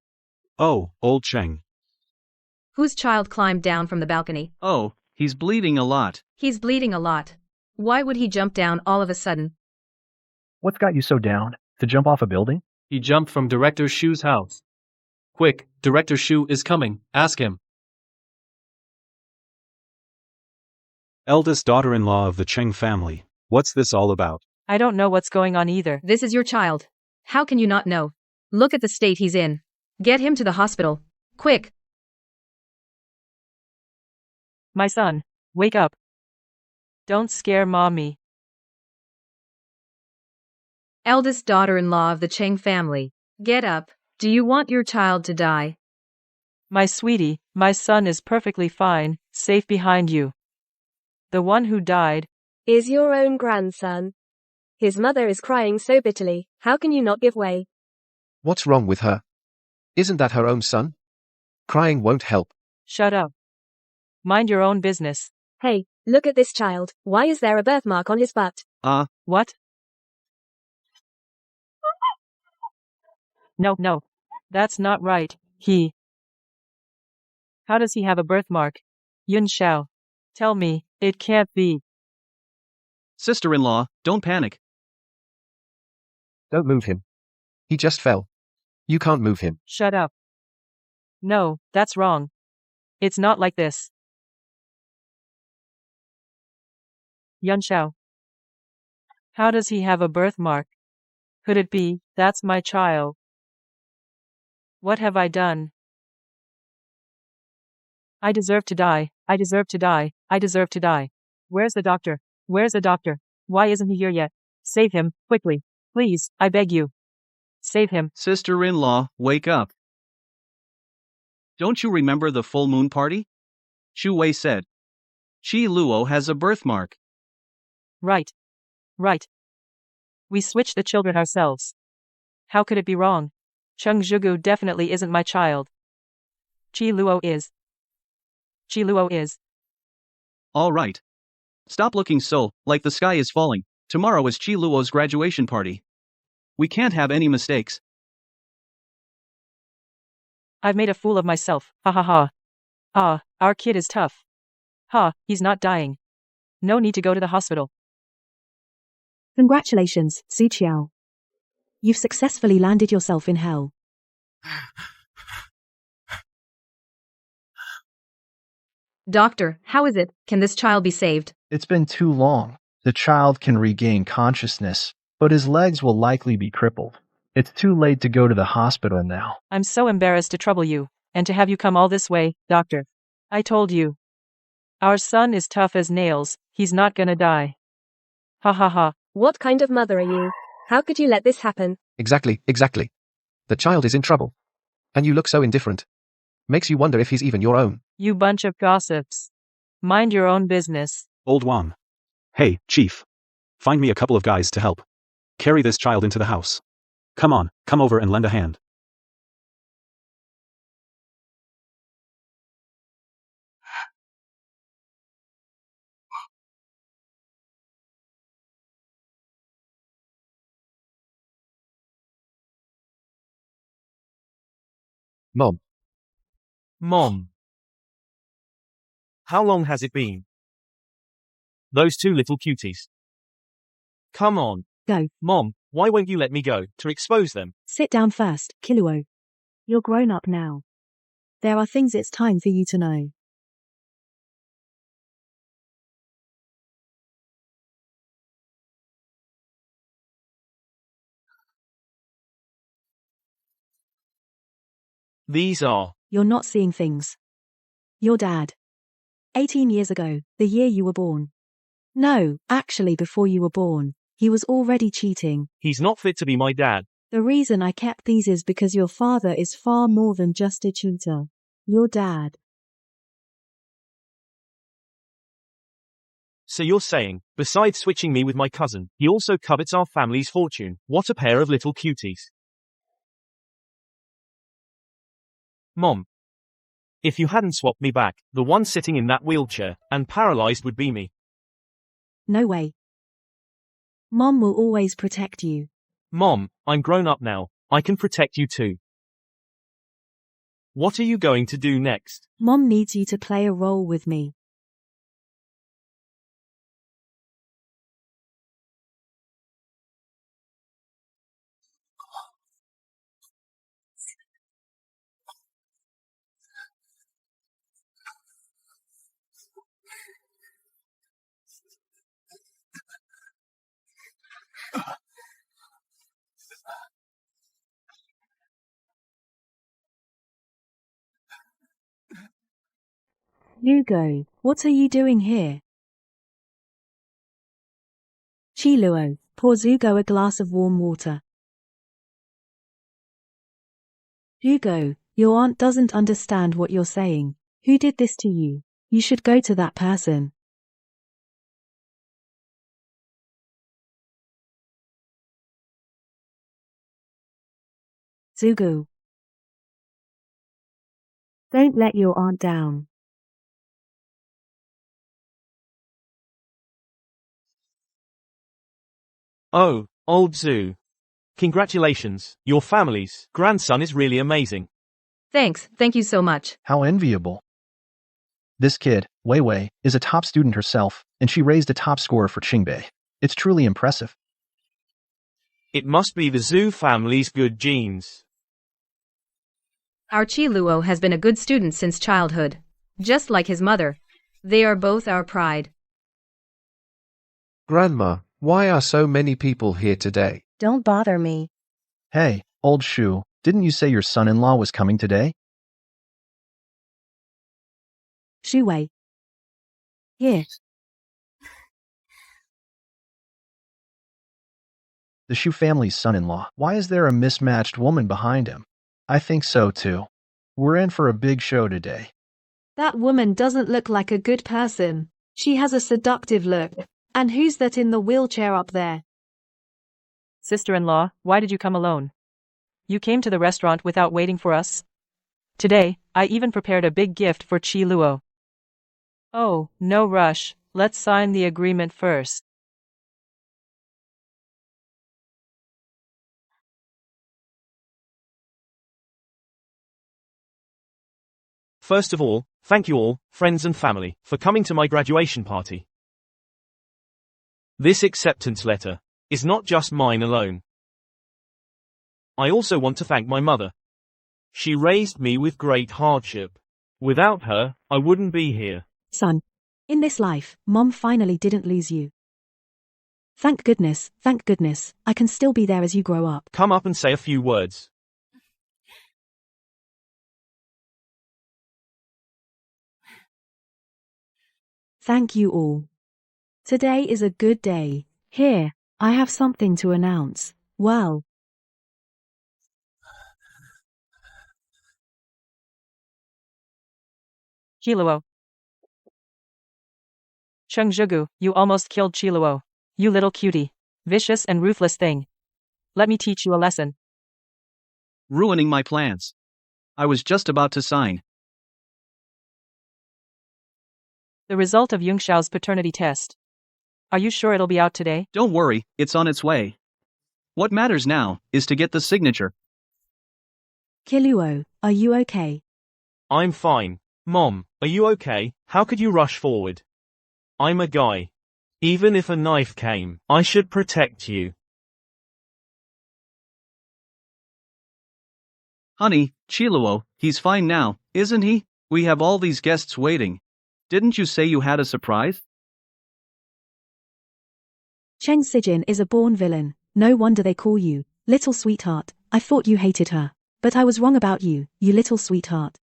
Oh, old Cheng. Whose child climbed down from the balcony? Oh, he's bleeding a lot. He's bleeding a lot. Why would he jump down all of a sudden? What's got you so down? To jump off a building? He jumped from Director Shu's house. Quick, Director Shu is coming. Ask him. Eldest daughter-in-law of the Cheng family. What's this all about? I don't know what's going on either. This is your child. How can you not know? Look at the state he's in. Get him to the hospital. Quick. My son, wake up. Don't scare mommy. Eldest daughter-in-law of the Cheng family. Get up. Do you want your child to die? My sweetie, my son is perfectly fine, safe behind you. The one who died is your own grandson. His mother is crying so bitterly. How can you not give way? What's wrong with her? Isn't that her own son? Crying won't help. Shut up. Mind your own business. Hey, look at this child. Why is there a birthmark on his butt? What? No. That's not right. How does he have a birthmark? Yun Xiao. Tell me, it can't be. Sister-in-law, don't panic. Don't move him. He just fell. You can't move him. Shut up. No, that's wrong. It's not like this. Yun Xiao. How does he have a birthmark? Could it be, that's my child? What have I done? I deserve to die. I deserve to die. I deserve to die. Where's the doctor? Where's the doctor? Why isn't he here yet? Save him, quickly. Please, I beg you. Save him. Sister-in-law, wake up. Don't you remember the full moon party? Shu Wei said. Qi Luo has a birthmark. Right. We switched the children ourselves. How could it be wrong? Cheng Zhugu definitely isn't my child. Qi Luo is. All right. Stop looking so, like the sky is falling. Tomorrow is Chi Luo's graduation party. We can't have any mistakes. I've made a fool of myself. Ha ha ha. Ah, our kid is tough. Ha, he's not dying. No need to go to the hospital. Congratulations, Su Qiao. You've successfully landed yourself in hell. Doctor, how is it? Can this child be saved? It's been too long. The child can regain consciousness, but his legs will likely be crippled. It's too late to go to the hospital now. I'm so embarrassed to trouble you, and to have you come all this way, doctor. I told you. Our son is tough as nails, he's not gonna die. Ha ha ha. What kind of mother are you? How could you let this happen? Exactly. The child is in trouble. And you look so indifferent. Makes you wonder if he's even your own. You bunch of gossips. Mind your own business. Old Wang. Hey, Chief. Find me a couple of guys to help. Carry this child into the house. Come on, come over and lend a hand. Mom. Mom. How long has it been? Those two little cuties. Come on. Go. Mom, why won't you let me go, to expose them? Sit down first, Kiluo. You're grown up now. There are things it's time for you to know. These are. You're not seeing things. Your dad. 18 years ago, the year you were born. No, actually before you were born, he was already cheating. He's not fit to be my dad. The reason I kept these is because your father is far more than just a tutor. Your dad. So you're saying, besides switching me with my cousin, he also covets our family's fortune. What a pair of little cuties. Mom. If you hadn't swapped me back, the one sitting in that wheelchair, and paralyzed would be me. No way. Mom will always protect you. Mom, I'm grown up now. I can protect you too. What are you going to do next? Mom needs you to play a role with me. Hugo, what are you doing here? Chiluo, pour Zugo a glass of warm water. Hugo, your aunt doesn't understand what you're saying. Who did this to you? You should go to that person. Zugo. Don't let your aunt down. Oh, old Zoo. Congratulations, your family's grandson is really amazing. Thanks, thank you so much. How enviable. This kid, Wei Wei, is a top student herself, and she raised a top scorer for Qingbei. It's truly impressive. It must be the Zoo family's good genes. Our Chi Luo has been a good student since childhood. Just like his mother. They are both our pride. Grandma, why are so many people here today? Don't bother me. Hey, old Shu, didn't you say your son-in-law was coming today? Shu Wei. Here. The Shu family's son-in-law. Why is there a mismatched woman behind him? I think so too. We're in for a big show today. That woman doesn't look like a good person. She has a seductive look. And who's that in the wheelchair up there? Sister-in-law, why did you come alone? You came to the restaurant without waiting for us? Today, I even prepared a big gift for Chi Luo. Oh, no rush. Let's sign the agreement first. First of all, thank you all, friends and family, for coming to my graduation party. This acceptance letter is not just mine alone. I also want to thank my mother. She raised me with great hardship. Without her, I wouldn't be here. Son, in this life, Mom finally didn't lose you. Thank goodness, I can still be there as you grow up. Come up and say a few words. Thank you all. Today is a good day. Here, I have something to announce. Well, Chiluo. Cheng Zhigu, you almost killed Chiluo. You little cutie. Vicious and ruthless thing. Let me teach you a lesson. Ruining my plans. I was just about to sign. The result of Yungshao's paternity test. Are you sure it'll be out today? Don't worry, it's on its way. What matters now is to get the signature. Chiluo, are you okay? I'm fine. Mom, are you okay? How could you rush forward? I'm a guy. Even if a knife came, I should protect you. Honey, Chiluo, he's fine now, isn't he? We have all these guests waiting. Didn't you say you had a surprise? Cheng Sijin is a born villain. No wonder they call you Little Sweetheart. I thought you hated her. But I was wrong about you, you little sweetheart.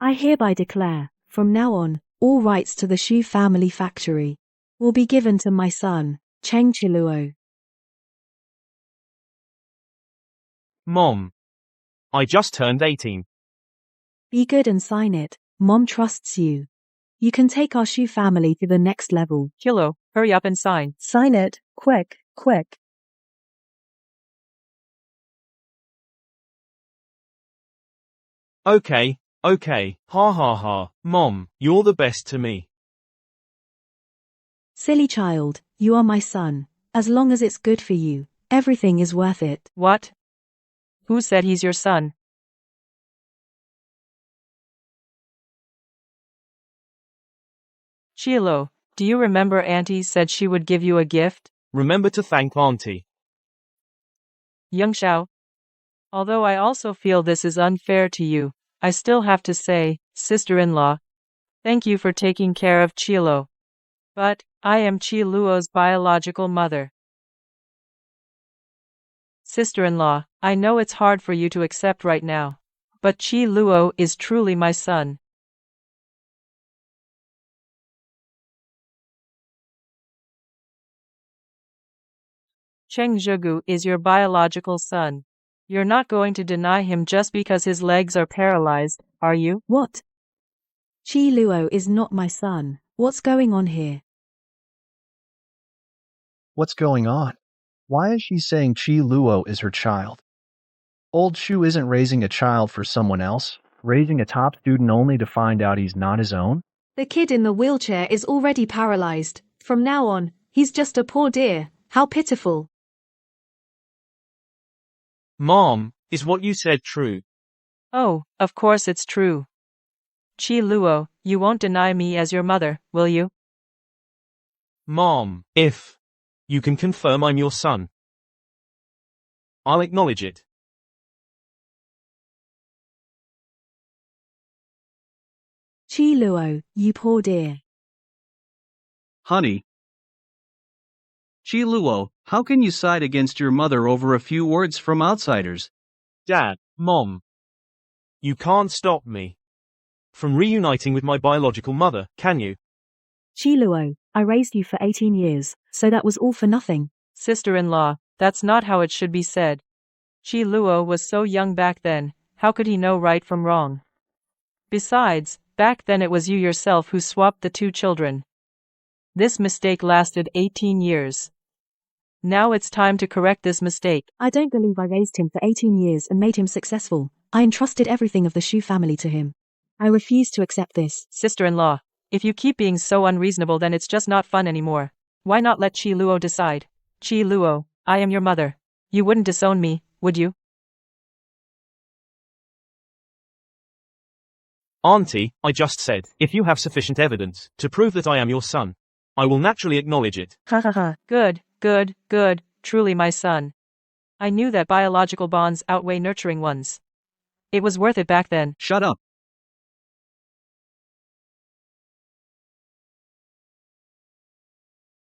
I hereby declare, from now on, all rights to the Shu family factory will be given to my son, Cheng Chiluo. Mom. I just turned 18. Be good and sign it. Mom trusts you. You can take our Shu family to the next level. Chiluo, hurry up and sign. Sign it, quick. Okay. Ha ha ha. Mom, you're the best to me. Silly child, you are my son. As long as it's good for you, everything is worth it. What? Who said he's your son? Chiluo, do you remember Auntie said she would give you a gift? Remember to thank Auntie. Yungshao. Although I also feel this is unfair to you, I still have to say, sister-in-law, thank you for taking care of Chiluo. But, I am Chiluo's biological mother. Sister-in-law, I know it's hard for you to accept right now, but Chiluo is truly my son. Cheng Zhigu is your biological son. You're not going to deny him just because his legs are paralyzed, are you? What? Chiluo is not my son. What's going on here? What's going on? Why is she saying Chi Luo is her child? Old Shu isn't raising a child for someone else, raising a top student only to find out he's not his own? The kid in the wheelchair is already paralyzed. From now on, he's just a poor dear. How pitiful. Mom, is what you said true? Oh, of course it's true. Chiluo, you won't deny me as your mother, will you? Mom, if you can confirm I'm your son, I'll acknowledge it. Chiluo, you poor dear. Honey. Chiluo, how can you side against your mother over a few words from outsiders? Dad, Mom, you can't stop me from reuniting with my biological mother, can you? Chiluo, I raised you for 18 years, so that was all for nothing. Sister-in-law, that's not how it should be said. Chiluo was so young back then, how could he know right from wrong? Besides, back then it was you yourself who swapped the two children. This mistake lasted 18 years. Now it's time to correct this mistake. I don't believe I raised him for 18 years and made him successful. I entrusted everything of the Shu family to him. I refuse to accept this. Sister-in-law, if you keep being so unreasonable, then it's just not fun anymore. Why not let Qi Luo decide? Qi Luo, I am your mother. You wouldn't disown me, would you? Auntie, I just said, if you have sufficient evidence to prove that I am your son, I will naturally acknowledge it. Ha ha ha. Good, good, good, truly my son. I knew that biological bonds outweigh nurturing ones. It was worth it back then. Shut up.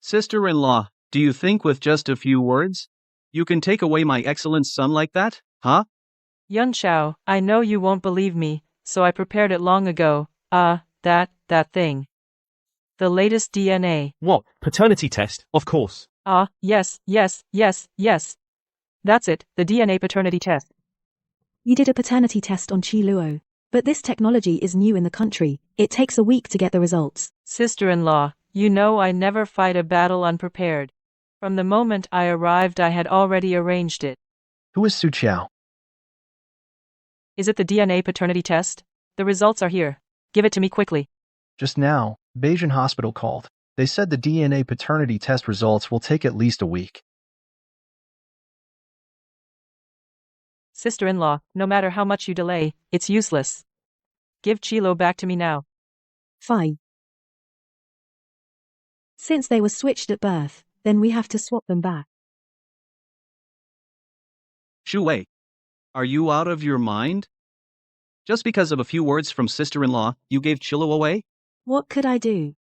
Sister-in-law, do you think with just a few words, you can take away my excellent son like that, huh? Yun Shao, I know you won't believe me, so I prepared it long ago. That thing. The latest DNA. What? Paternity test, of course. Yes. That's it, the DNA paternity test. You did a paternity test on Qi Luo. But this technology is new in the country. It takes a week to get the results. Sister-in-law, you know I never fight a battle unprepared. From the moment I arrived, I had already arranged it. Who is Su Qiao? Is it the DNA paternity test? The results are here. Give it to me quickly. Just now, Beijing Hospital called. They said the DNA paternity test results will take at least a week. Sister-in-law, no matter how much you delay, it's useless. Give Qilo back to me now. Fine. Since they were switched at birth, then we have to swap them back. Shu Wei, are you out of your mind? Just because of a few words from sister-in-law, you gave Chilo away? What could I do?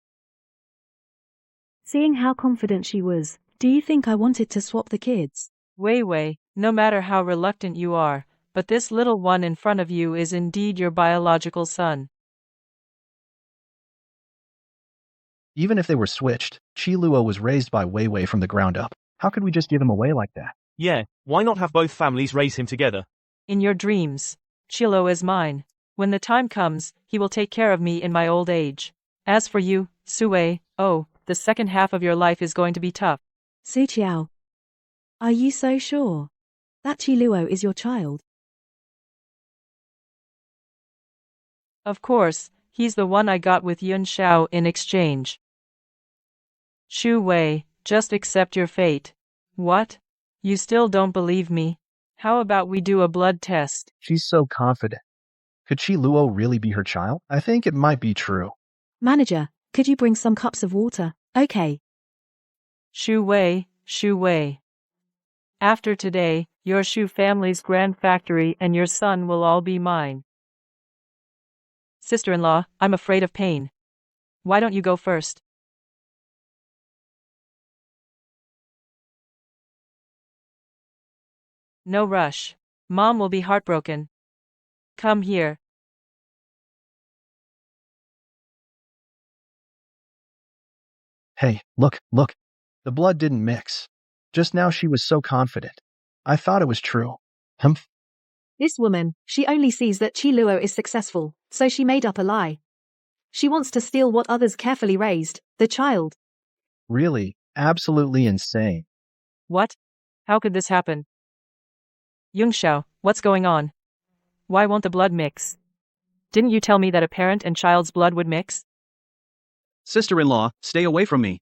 Seeing how confident she was, do you think I wanted to swap the kids? Wei, no matter how reluctant you are, but this little one in front of you is indeed your biological son. Even if they were switched, Qi Luo was raised by Wei Wei from the ground up. How could we just give him away like that? Yeah, why not have both families raise him together? In your dreams, Chilo is mine. When the time comes, he will take care of me in my old age. As for you, Sue, the second half of your life is going to be tough. Su Qiao, are you so sure that Qi Luo is your child? Of course, he's the one I got with Yun Shao in exchange. Shu Wei, just accept your fate. What? You still don't believe me? How about we do a blood test? She's so confident. Could Qi Luo really be her child? I think it might be true. Manager, could you bring some cups of water? Okay. Shu Wei. After today, your Shu family's grand factory and your son will all be mine. Sister-in-law, I'm afraid of pain. Why don't you go first? No rush. Mom will be heartbroken. Come here. Hey, look. The blood didn't mix. Just now she was so confident. I thought it was true. Humph. This woman, she only sees that Qi Luo is successful, so she made up a lie. She wants to steal what others carefully raised, the child. Really, absolutely insane. What? How could this happen? Yung Shao, what's going on? Why won't the blood mix? Didn't you tell me that a parent and child's blood would mix? Sister-in-law, stay away from me.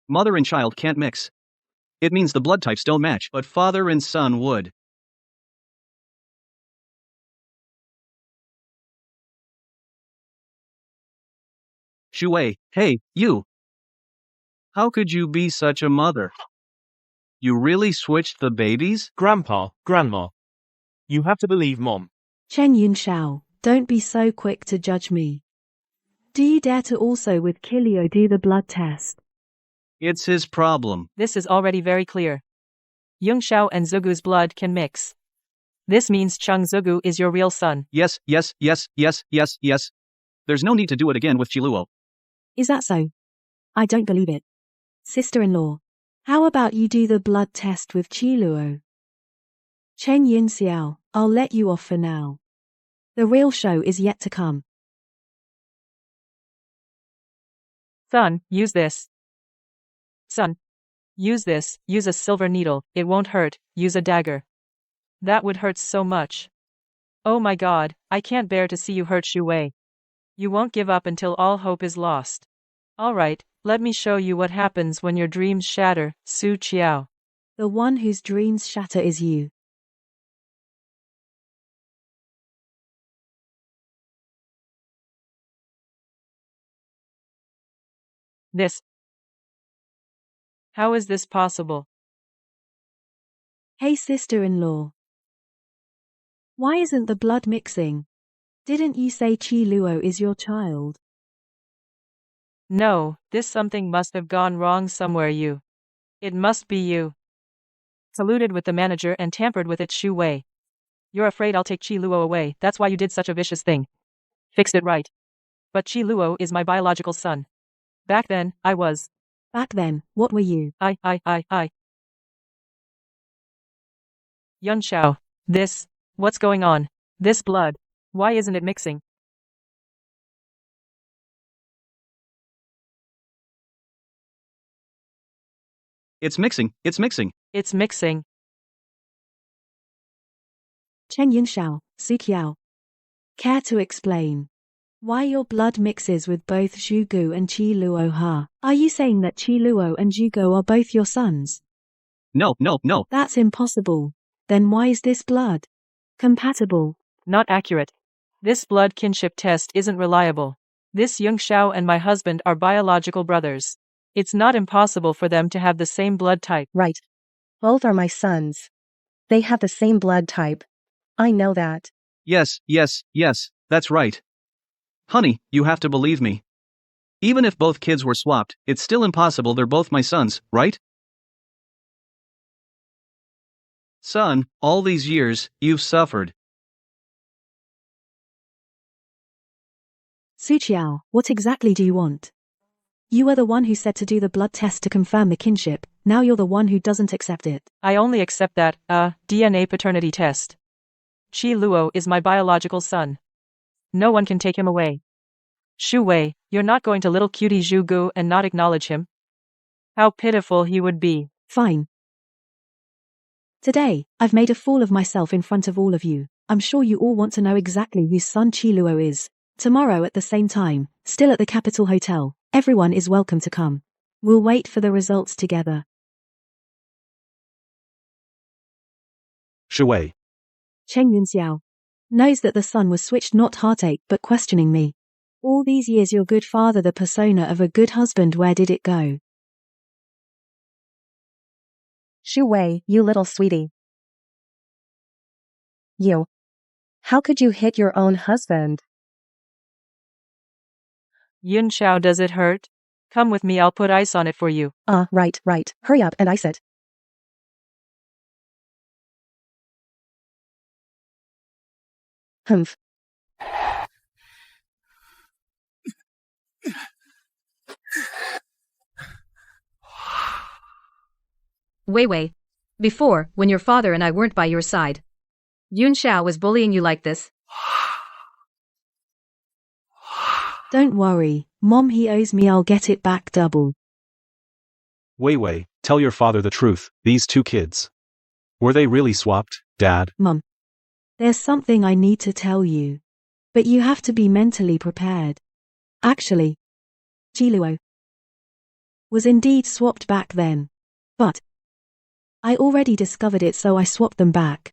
Mother and child can't mix. It means the blood types don't match, but father and son would. Shu Wei, hey, you! How could you be such a mother? You really switched the babies? Grandpa, Grandma. You have to believe Mom. Chen Yun Shao, don't be so quick to judge me. Do you dare to also with Kilio do the blood test? It's his problem. This is already very clear. Yung Shao and Zugu's blood can mix. This means Chung Zugu is your real son. Yes. There's no need to do it again with Chiluo. Is that so? I don't believe it. Sister-in-law, how about you do the blood test with Qi Luo? Chen Yun Xiao, I'll let you off for now. The real show is yet to come. Son, use this. Son, use this. Use a silver needle. It won't hurt. Use a dagger. That would hurt so much. Oh my God, I can't bear to see you hurt Shu Wei. You won't give up until all hope is lost. All right, let me show you what happens when your dreams shatter, Su Qiao. The one whose dreams shatter is you. This. How is this possible? Hey sister-in-law. Why isn't the blood mixing? Didn't you say Qi Luo is your child? No, this something must have gone wrong somewhere. It must be you. Colluded with the manager and tampered with it, Shu Wei. You're afraid I'll take Qi Luo away, that's why you did such a vicious thing. Fixed it right. But Qi Luo is my biological son. Back then, I was. Back then, what were you? Yun Xiao. This. What's going on? This blood. Why isn't it mixing? It's mixing. It's mixing. It's mixing. Cheng Yunxiao, Su Qiao. Care to explain why your blood mixes with both Zhu Gu and Qi Luo Ha? Are you saying that Qi Luo and Zhu Gu are both your sons? No. That's impossible. Then why is this blood compatible? Not accurate. This blood kinship test isn't reliable. This Yung Xiao and my husband are biological brothers. It's not impossible for them to have the same blood type. Right. Both are my sons. They have the same blood type. I know that. Yes, that's right. Honey, you have to believe me. Even if both kids were swapped, it's still impossible. They're both my sons, right? Son, all these years, you've suffered. Su Qiao, what exactly do you want? You were the one who said to do the blood test to confirm the kinship, now you're the one who doesn't accept it. I only accept that, DNA paternity test. Qi Luo is my biological son. No one can take him away. Shu Wei, you're not going to little cutie Zhu Gu and not acknowledge him? How pitiful he would be. Fine. Today, I've made a fool of myself in front of all of you. I'm sure you all want to know exactly whose son Qi Luo is. Tomorrow at the same time, still at the Capital Hotel, everyone is welcome to come. We'll wait for the results together. Shu Wei. Cheng Yunxiao knows that the son was switched, not heartache but questioning me. All these years your good father, the persona of a good husband, where did it go? Shu Wei, you little sweetie. You. How could you hit your own husband? Yun Xiao, does it hurt? Come with me, I'll put ice on it for you. Right. Hurry up and ice it. Humph. Wei. Before, when your father and I weren't by your side, Yun Xiao was bullying you like this. Don't worry, Mom, he owes me, I'll get it back double. Wei, tell your father the truth. These two kids. Were they really swapped, Dad? Mom, there's something I need to tell you. But you have to be mentally prepared. Actually, Qi Luo was indeed swapped back then. But I already discovered it, so I swapped them back.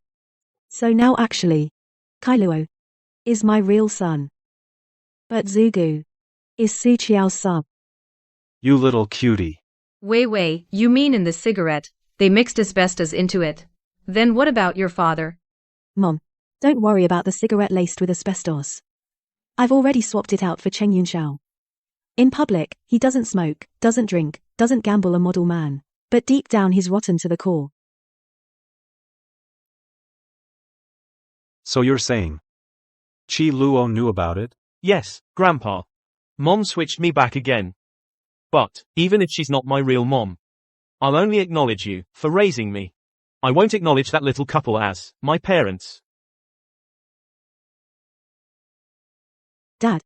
So now actually, Qi Luo is my real son. But Zhu Gu is Su Qiao's son. You little cutie. Wei, you mean in the cigarette, they mixed asbestos into it. Then what about your father? Mom, don't worry about the cigarette laced with asbestos. I've already swapped it out for Cheng Yunxiao. In public, he doesn't smoke, doesn't drink, doesn't gamble, a model man. But deep down he's rotten to the core. So you're saying Qi Luo knew about it? Yes, Grandpa. Mom switched me back again. But, even if she's not my real mom, I'll only acknowledge you for raising me. I won't acknowledge that little couple as my parents. Dad,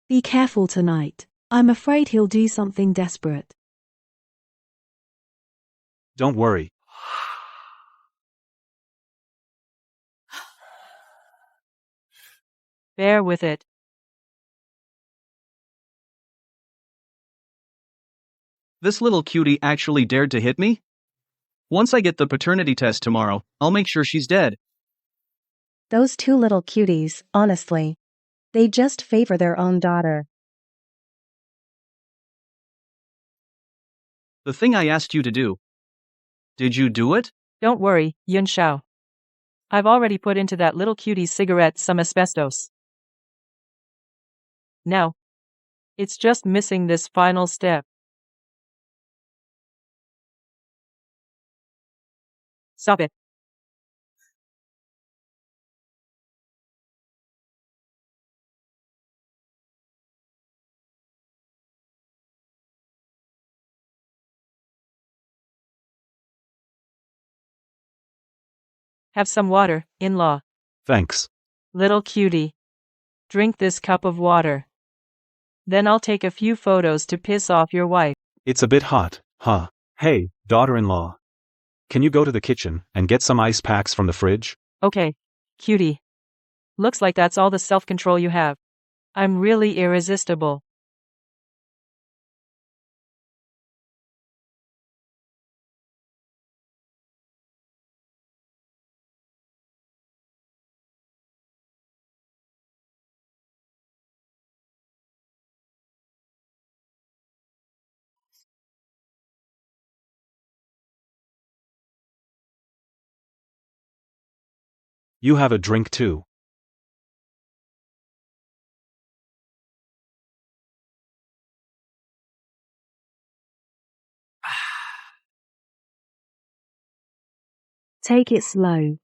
be careful tonight. I'm afraid he'll do something desperate. Don't worry. Bear with it. This little cutie actually dared to hit me? Once I get the paternity test tomorrow, I'll make sure she's dead. Those two little cuties, honestly. They just favor their own daughter. The thing I asked you to do. Did you do it? Don't worry, Yun Shao. I've already put into that little cutie's cigarette some asbestos. Now, it's just missing this final step. Stop it. Have some water, in-law. Thanks. Little cutie. Drink this cup of water. Then I'll take a few photos to piss off your wife. It's a bit hot, huh? Hey, daughter-in-law. Can you go to the kitchen and get some ice packs from the fridge? Okay, cutie. Looks like that's all the self-control you have. I'm really irresistible. You have a drink too. Take it slow.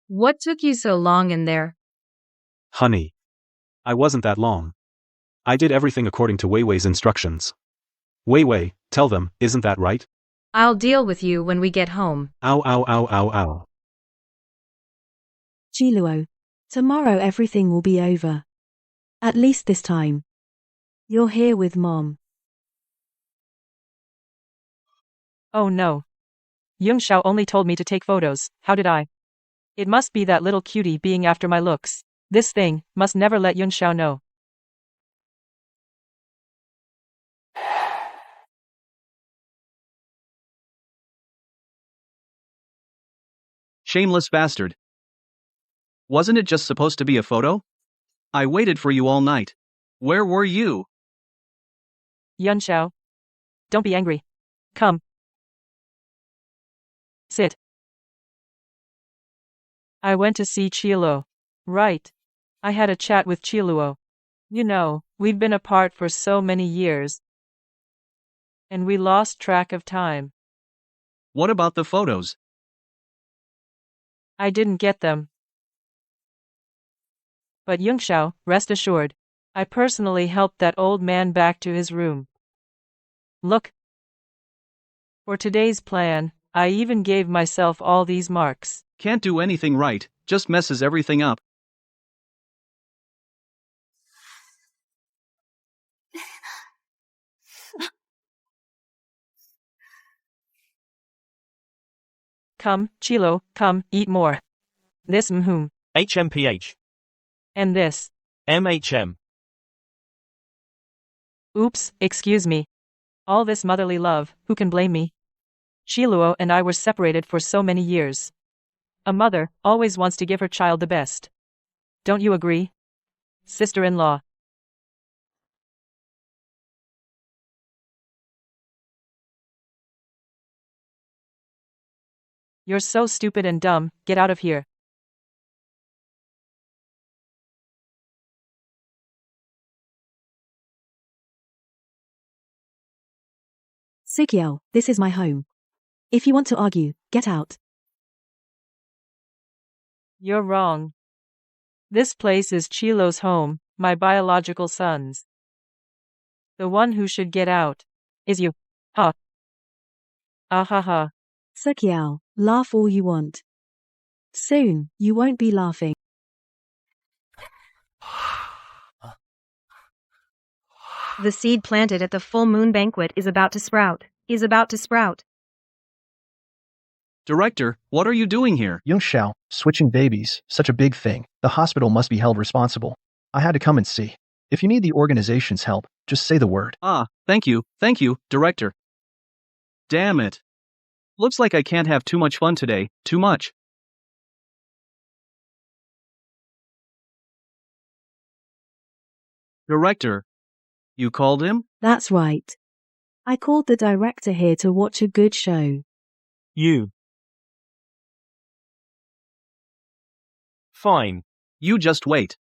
What took you so long in there? Honey. I wasn't that long. I did everything according to Wei Wei's instructions. Wei Wei, tell them, isn't that right? I'll deal with you when we get home. Ow ow ow ow ow. Chiluo. Tomorrow everything will be over. At least this time. You're here with Mom. Oh no. Yung Shao only told me to take photos, how did I? It must be that little cutie being after my looks. This thing must never let Yung Shao know. Shameless bastard. Wasn't it just supposed to be a photo? I waited for you all night. Where were you? Yun Shao. Don't be angry. Come. Sit. I went to see Chiluo. Right. I had a chat with Chiluo. You know, we've been apart for so many years. And we lost track of time. What about the photos? I didn't get them. But Yung Shao, rest assured, I personally helped that old man back to his room. Look. For today's plan, I even gave myself all these marks. Can't do anything right, just messes everything up. Come, Chilo, come, eat more. This HMPH. And this. MHM. Oops, excuse me. All this motherly love, who can blame me? Chiluo and I were separated for so many years. A mother always wants to give her child the best. Don't you agree? Sister-in-law. You're so stupid and dumb, get out of here. Sikiel, this is my home. If you want to argue, get out. You're wrong. This place is Chilo's home, my biological son's. The one who should get out is you. Ha. Ah ha ha. Sikiel, laugh all you want. Soon, you won't be laughing. The seed planted at the full moon banquet is about to sprout. Director, what are you doing here? Yung Shao, switching babies, such a big thing. The hospital must be held responsible. I had to come and see. If you need the organization's help, just say the word. Ah, thank you, Director. Damn it. Looks like I can't have too much fun today, too much. Director, you called him? That's right. I called the director here to watch a good show. You. Fine. You just wait.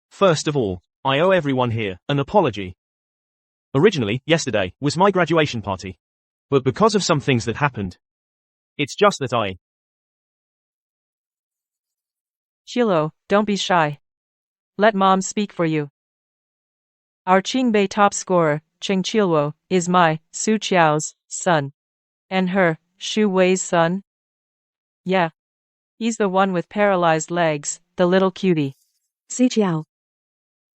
First of all, I owe everyone here an apology. Originally, yesterday was my graduation party. But because of some things that happened, it's just that Chilo, don't be shy. Let mom speak for you. Our Qingbei top scorer, Cheng Chilwo, is my, Su Qiao's, son. And her, Shu Wei's son? Yeah. He's the one with paralyzed legs, the little cutie. Su Qiao.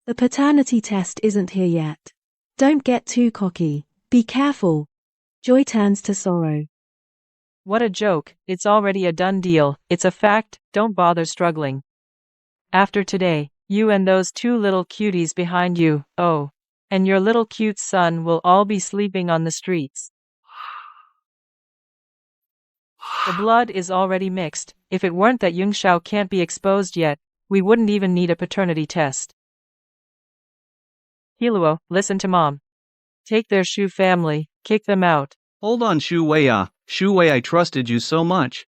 The paternity test isn't here yet. Don't get too cocky. Be careful. Joy turns to sorrow. What a joke, it's already a done deal, it's a fact, don't bother struggling. After today, you and those two little cuties behind you, oh, and your little cute son will all be sleeping on the streets. The blood is already mixed. If it weren't that Yung Shao can't be exposed yet, we wouldn't even need a paternity test. Hiluo, listen to mom. Take their Shu family, kick them out. Hold on, Shu Wei. Shu Wei, I trusted you so much.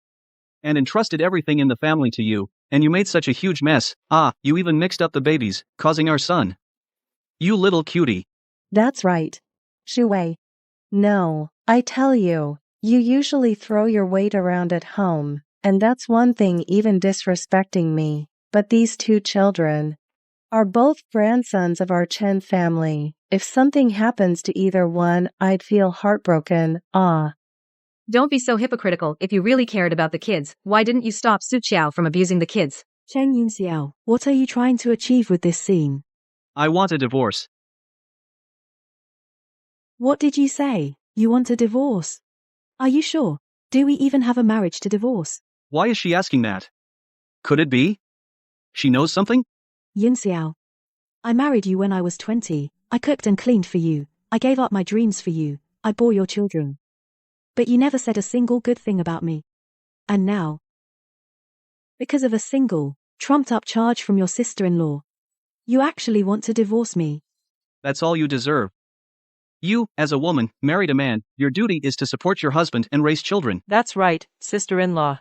And entrusted everything in the family to you, and you made such a huge mess. You even mixed up the babies, causing our son. You little cutie. That's right. Shu Wei. No, I tell you, you usually throw your weight around at home, and that's one thing even disrespecting me. But these two children are both grandsons of our Chen family. If something happens to either one, I'd feel heartbroken. Don't be so hypocritical. If you really cared about the kids, why didn't you stop Su Qiao from abusing the kids? Cheng Yunxiao, what are you trying to achieve with this scene? I want a divorce. What did you say? You want a divorce? Are you sure? Do we even have a marriage to divorce? Why is she asking that? Could it be? She knows something? Yunxiao. I married you when I was 20. I cooked and cleaned for you. I gave up my dreams for you. I bore your children. But you never said a single good thing about me. And now, because of a single, trumped-up charge from your sister-in-law, you actually want to divorce me. That's all you deserve. You, as a woman, married a man, your duty is to support your husband and raise children. That's right, sister-in-law.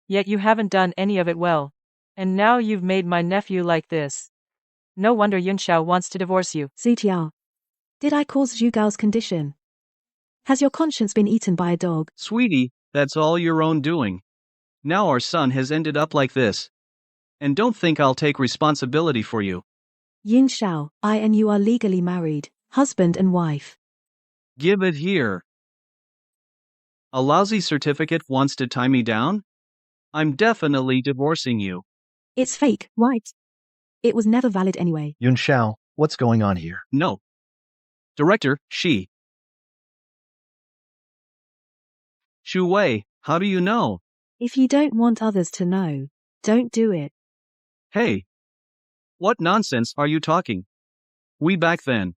Yet you haven't done any of it well. And now you've made my nephew like this. No wonder Yung Shao wants to divorce you. Zutiao. Did I cause Zhu Gao's condition? Has your conscience been eaten by a dog? Sweetie, that's all your own doing. Now our son has ended up like this. And don't think I'll take responsibility for you. Yin Shao, I and you are legally married, husband and wife. Give it here. A lousy certificate wants to tie me down? I'm definitely divorcing you. It's fake, right? It was never valid anyway. Yun Shao, what's going on here? No. Director, she. Shu Wei, how do you know? If you don't want others to know, don't do it. Hey. What nonsense are you talking? We back then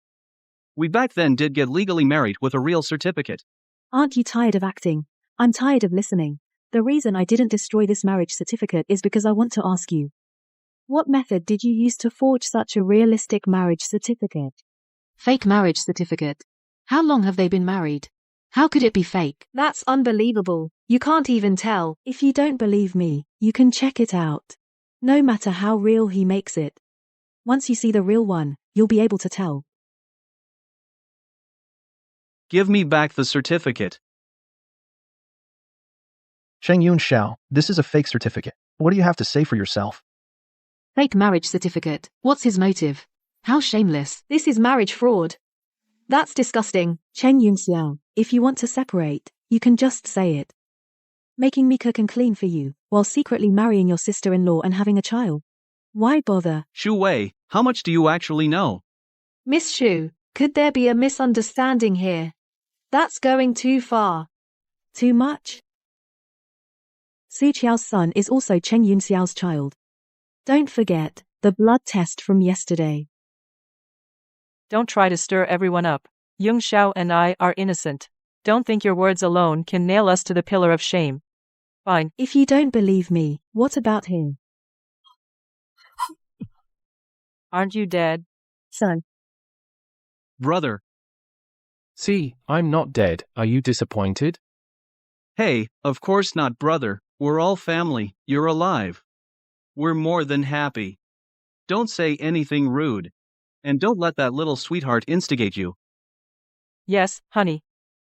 did get legally married with a real certificate. Aren't you tired of acting? I'm tired of listening. The reason I didn't destroy this marriage certificate is because I want to ask you. What method did you use to forge such a realistic marriage certificate? Fake marriage certificate. How long have they been married? How could it be fake? That's unbelievable. You can't even tell. If you don't believe me, you can check it out. No matter how real he makes it. Once you see the real one, you'll be able to tell. Give me back the certificate. Cheng Yun Shao, this is a fake certificate. What do you have to say for yourself? Fake marriage certificate. What's his motive? How shameless. This is marriage fraud. That's disgusting. Cheng Yunxiao, if you want to separate, you can just say it. Making me cook and clean for you, while secretly marrying your sister-in-law and having a child. Why bother? Shu Wei, how much do you actually know? Miss Shu, could there be a misunderstanding here? That's going too far. Too much? Su Qiao's son is also Cheng Yunxiao's child. Don't forget, the blood test from yesterday. Don't try to stir everyone up. Yung Xiao and I are innocent. Don't think your words alone can nail us to the pillar of shame. Fine. If you don't believe me, what about him? Aren't you dead? Son. Brother. See, I'm not dead. Are you disappointed? Hey, of course not, brother. We're all family. You're alive. We're more than happy. Don't say anything rude. And don't let that little sweetheart instigate you. Yes, honey.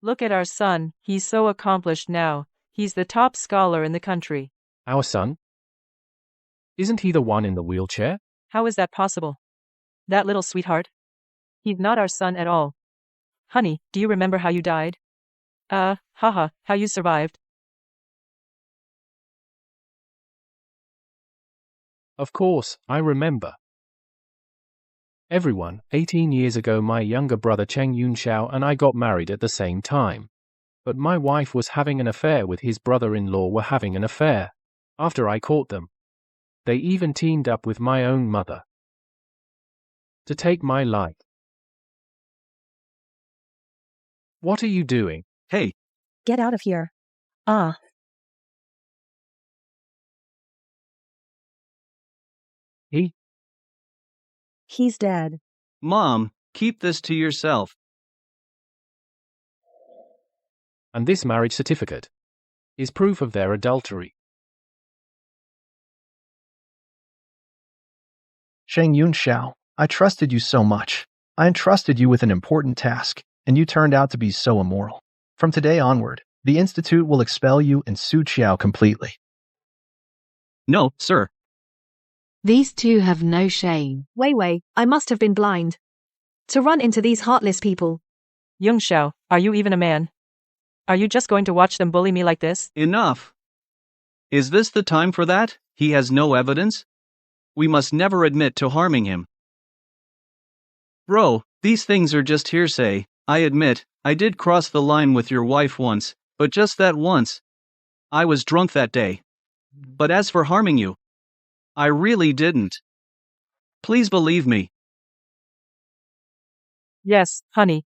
Look at our son, he's so accomplished now. He's the top scholar in the country. Our son? Isn't he the one in the wheelchair? How is that possible? That little sweetheart? He's not our son at all. Honey, do you remember how you died? Haha, how you survived. Of course, I remember. Everyone, 18 years ago my younger brother Cheng Yunxiao and I got married at the same time. But my wife was having an affair with his brother-in-law were having an affair. After I caught them. They even teamed up with my own mother. To take my life. What are you doing? Hey. Get out of here. Ah. He's dead. Mom, keep this to yourself. And this marriage certificate is proof of their adultery. Cheng Yunxiao, I trusted you so much. I entrusted you with an important task, and you turned out to be so immoral. From today onward, the Institute will expel you and Su Qiao completely. No, sir. These two have no shame. Wei, I must have been blind. To run into these heartless people. Yung Xiao, are you even a man? Are you just going to watch them bully me like this? Enough. Is this the time for that? He has no evidence? We must never admit to harming him. Bro, these things are just hearsay. I admit, I did cross the line with your wife once, but just that once. I was drunk that day. But as for harming you, I really didn't. Please believe me. Yes, honey.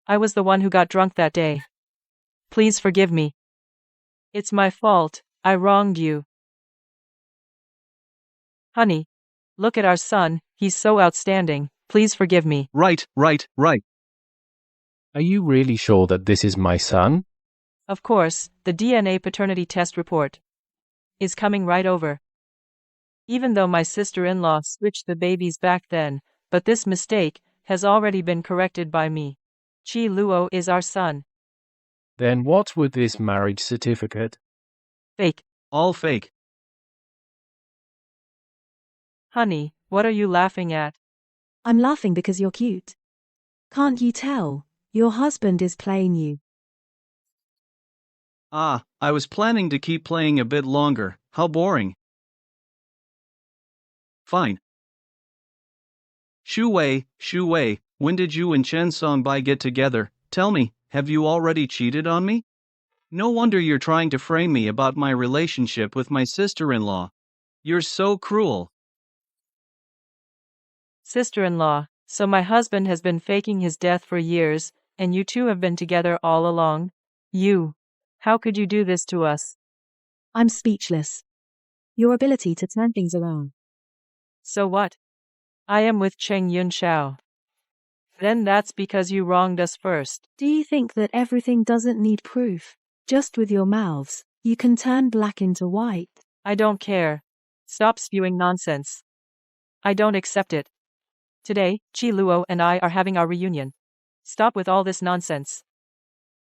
I was the one who got drunk that day. Please forgive me. It's my fault, I wronged you. Honey, look at our son, he's so outstanding, please forgive me. Right. Are you really sure that this is my son? Of course, the DNA paternity test report is coming right over. Even though my sister-in-law switched the babies back then, but this mistake has already been corrected by me. Qi Luo is our son. Then what's with this marriage certificate? Fake. All fake. Honey, what are you laughing at? I'm laughing because you're cute. Can't you tell? Your husband is playing you. I was planning to keep playing a bit longer. How boring. Fine. Shu Wei, when did you and Chen Songbai get together? Tell me, have you already cheated on me? No wonder you're trying to frame me about my relationship with my sister-in-law. You're so cruel. Sister-in-law, so my husband has been faking his death for years, and you two have been together all along? How could you do this to us? I'm speechless. Your ability to turn things around. So what? I am with Cheng Yunxiao. Then that's because you wronged us first. Do you think that everything doesn't need proof? Just with your mouths, you can turn black into white. I don't care. Stop spewing nonsense. I don't accept it. Today, Qi Luo and I are having our reunion. Stop with all this nonsense.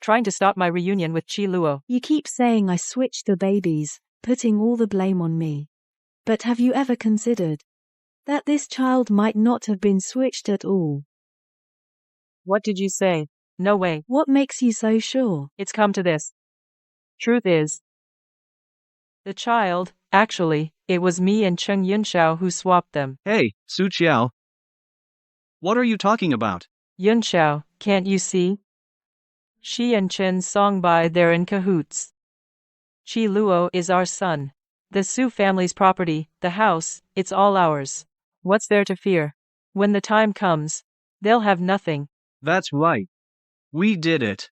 Trying to stop my reunion with Qi Luo. You keep saying I switched the babies, putting all the blame on me. But have you ever considered That this child might not have been switched at all. What did you say? No way. What makes you so sure? It's come to this. Truth is, the child, actually, it was me and Cheng Yunxiao who swapped them. Hey, Su Qiao. What are you talking about? Yunxiao, can't you see? She and Chen Songbai, they're in cahoots. Qi Luo is our son. The Su family's property, the house, it's all ours. What's there to fear? When the time comes, they'll have nothing. That's right. We did it.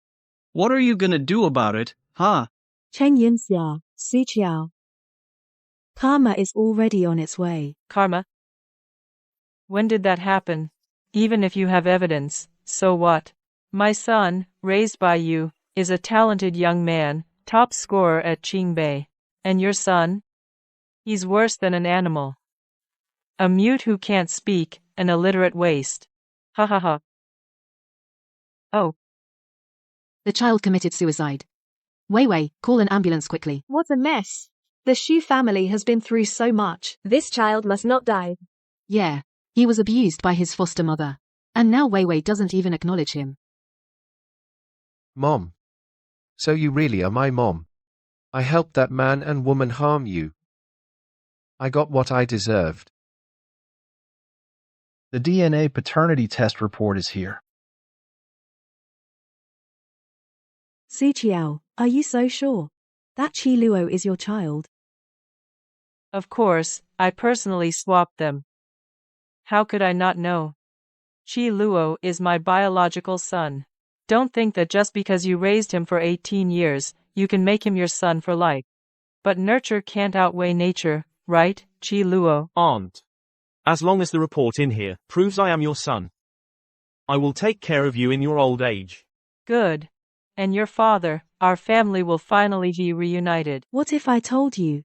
What are you gonna do about it, huh? Cheng Yunxia, Su Qiao. Karma is already on its way. Karma? When did that happen? Even if you have evidence, so what? My son, raised by you, is a talented young man, top scorer at Qingbei. And your son? He's worse than an animal. A mute who can't speak, an illiterate waste. Ha ha ha. Oh. The child committed suicide. Wei Wei, call an ambulance quickly. What a mess. The Shu family has been through so much. This child must not die. Yeah, he was abused by his foster mother. And now Wei Wei doesn't even acknowledge him. Mom. So you really are my mom. I helped that man and woman harm you. I got what I deserved. The DNA paternity test report is here. Su Qiao, are you so sure? That Qi Luo is your child? Of course, I personally swapped them. How could I not know? Qi Luo is my biological son. Don't think that just because you raised him for 18 years, you can make him your son for life. But nurture can't outweigh nature, right, Qi Luo? Aunt. As long as the report in here proves I am your son, I will take care of you in your old age. Good. And your father, our family will finally be reunited. What if I told you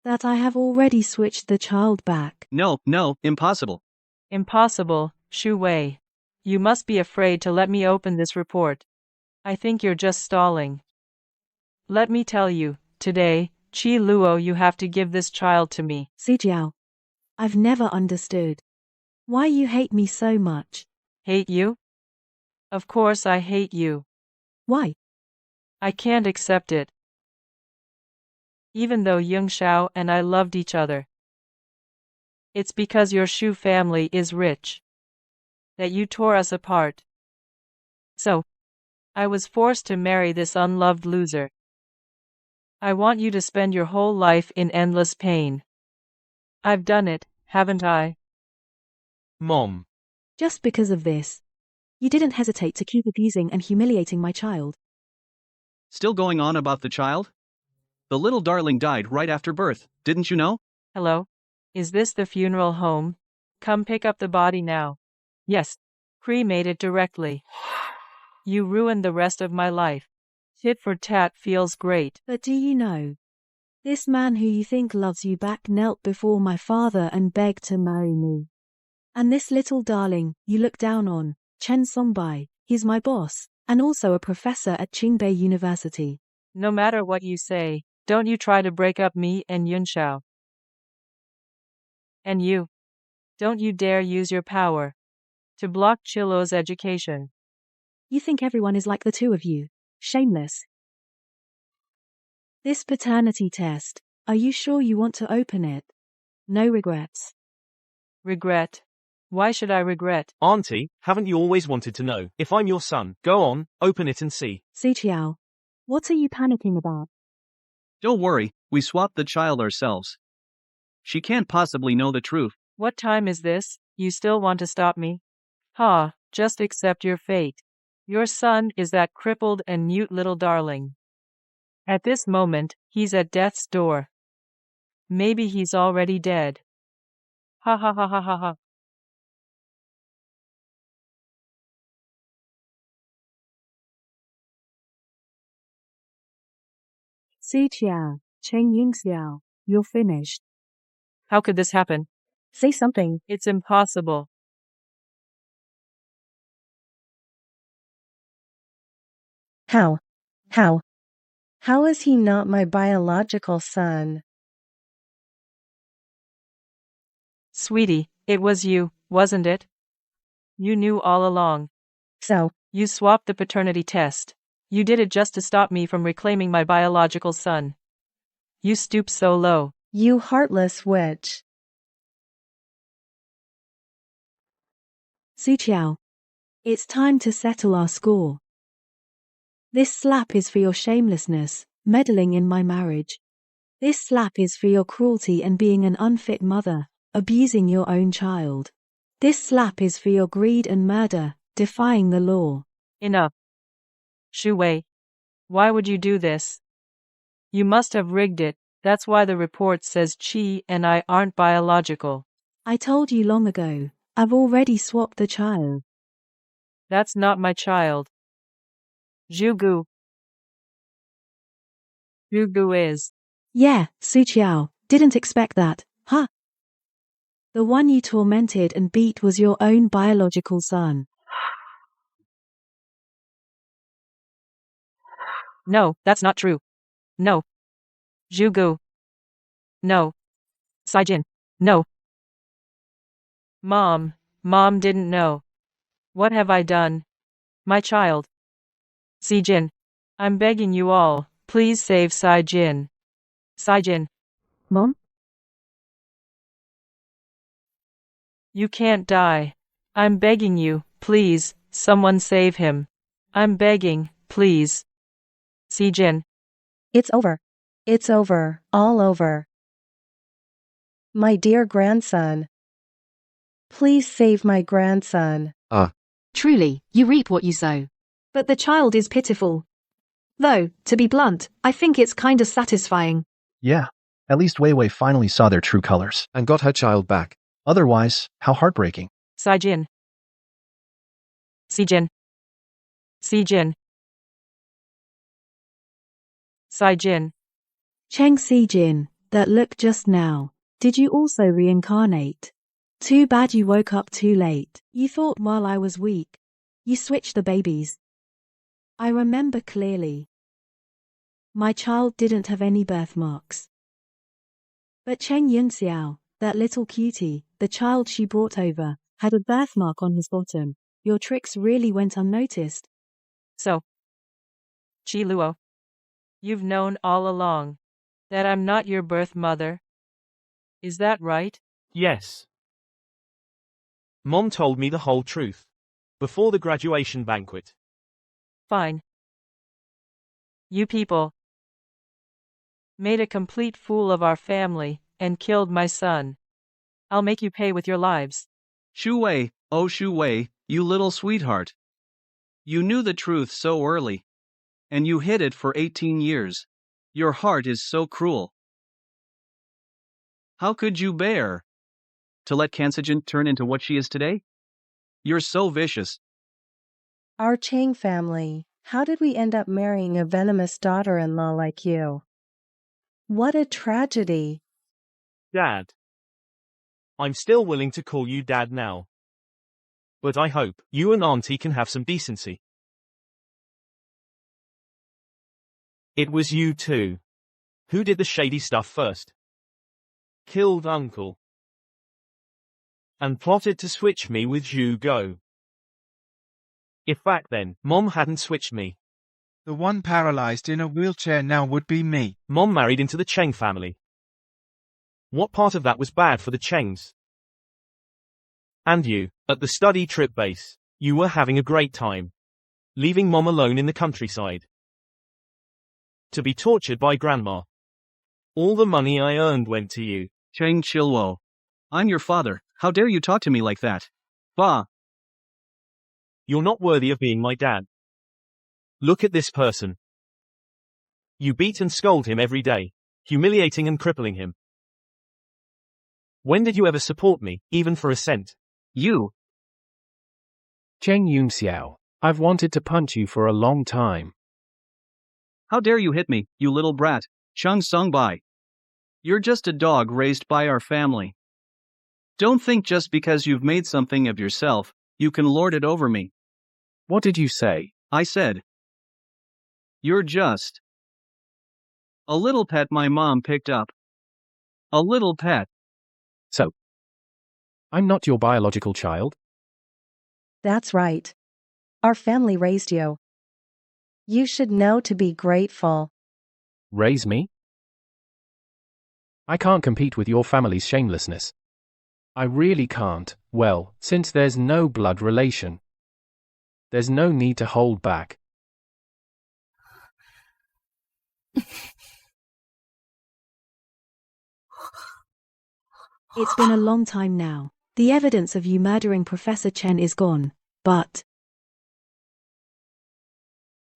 that I have already switched the child back? No, impossible. Impossible, Shu Wei. You must be afraid to let me open this report. I think you're just stalling. Let me tell you, today, Qi Luo, you have to give this child to me. Su Qiao, I've never understood why you hate me so much. Hate you? Of course I hate you. Why? I can't accept it. Even though Yunxiao and I loved each other. It's because your Shu family is rich that you tore us apart. So, I was forced to marry this unloved loser. I want you to spend your whole life in endless pain. I've done it, haven't I? Mom. Just because of this, you didn't hesitate to keep abusing and humiliating my child. Still going on about the child? The little darling died right after birth, didn't you know? Hello? Is this the funeral home? Come pick up the body now. Yes. Cremate it directly. You ruined the rest of my life. Tit for tat feels great. But do you know? This man who you think loves you back knelt before my father and begged to marry me. And this little darling you look down on, Chen Songbai, he's my boss, and also a professor at Qingbei University. No matter what you say, don't you try to break up me and Yunxiao. And you. Don't you dare use your power to block Chilo's education. You think everyone is like the two of you. Shameless. This paternity test, are you sure you want to open it? No regrets. Regret? Why should I regret? Auntie, haven't you always wanted to know if I'm your son? Go on, open it and see. Su Qiao, what are you panicking about? Don't worry, we swapped the child ourselves. She can't possibly know the truth. What time is this? You still want to stop me? Ha, just accept your fate. Your son is that crippled and mute little darling. At this moment, he's at death's door. Maybe he's already dead. Ha ha ha ha ha ha. Su Qiao, Cheng Yunxiao, you're finished. How could this happen? Say something. It's impossible. How? How is he not my biological son? Sweetie, it was you, wasn't it? You knew all along. So, You swapped the paternity test. You did it just to stop me from reclaiming my biological son. You stooped so low. you heartless witch. Su Qiao. It's time to settle our score. This slap is for your shamelessness, meddling in my marriage. This slap is for your cruelty and being an unfit mother, abusing your own child. This slap is for your greed and murder, defying the law. Enough. Shu Wei. Why would you do this? You must have rigged it. That's why the report says Qi and I aren't biological. I told you long ago, I've already swapped the child. That's not my child. Zhu Gu. Zhu Gu is. Yeah, Su Qiao, didn't expect that, huh? The one you tormented and beat was your own biological son. No, that's not true. No. Zhu Gu. No. Saijin. No. Mom didn't know. What have I done? My child. Saijin. I'm begging you all, please save Saijin. Saijin. Mom? You can't die. I'm begging you, please, someone save him. I'm begging, please. Saijin. It's over. It's over, all over. My dear grandson. Please save my grandson. Truly, you reap what you sow. But the child is pitiful. Though, to be blunt, I think it's kinda satisfying. Yeah, at least Wei Wei finally saw their true colors. And got her child back. Otherwise, how heartbreaking. Saijin. Saijin. Saijin. Saijin. Cheng Sijin, that look just now. Did you also reincarnate? Too bad you woke up too late. You thought while I was weak. You switched the babies. I remember clearly. My child didn't have any birthmarks. But Cheng Yunxiao, that little cutie, the child she brought over, had a birthmark on his bottom. Your tricks really went unnoticed. So. Qi Luo. You've known all along that I'm not your birth mother. Is that right? Yes. Mom told me the whole truth. Before the graduation banquet. Fine. You people made a complete fool of our family and killed my son. I'll make you pay with your lives. Shu Wei, oh Shu Wei, you little sweetheart. You knew the truth so early. And you hid it for 18 years. Your heart is so cruel. How could you bear to let Kansijin turn into what she is today? You're so vicious. Our Chang family, how did we end up marrying a venomous daughter-in-law like you? What a tragedy. Dad. I'm still willing to call you Dad now. But I hope you and Auntie can have some decency. It was you two. Who did the shady stuff first? Killed Uncle. And plotted to switch me with Zhu Go. If back then, Mom hadn't switched me. The one paralyzed in a wheelchair now would be me. Mom married into the Cheng family. What part of that was bad for the Chengs? And you, at the study trip base, you were having a great time. Leaving Mom alone in the countryside. To be tortured by Grandma. All the money I earned went to you. Cheng Chilwo. I'm your father. How dare you talk to me like that? Bah. You're not worthy of being my dad. Look at this person. You beat and scold him every day, humiliating and crippling him. When did you ever support me, even for a cent? You. Cheng Yunxiao, I've wanted to punch you for a long time. How dare you hit me, you little brat, Chung Sung Bai. You're just a dog raised by our family. Don't think just because you've made something of yourself, you can lord it over me. What did you say? I said. You're just a little pet my mom picked up. A little pet. So, I'm not your biological child. That's right. Our family raised you. You should know to be grateful. Raise me? I can't compete with your family's shamelessness. I really can't. Well, since there's no blood relation, there's no need to hold back. It's been a long time now. The evidence of you murdering Professor Chen is gone, but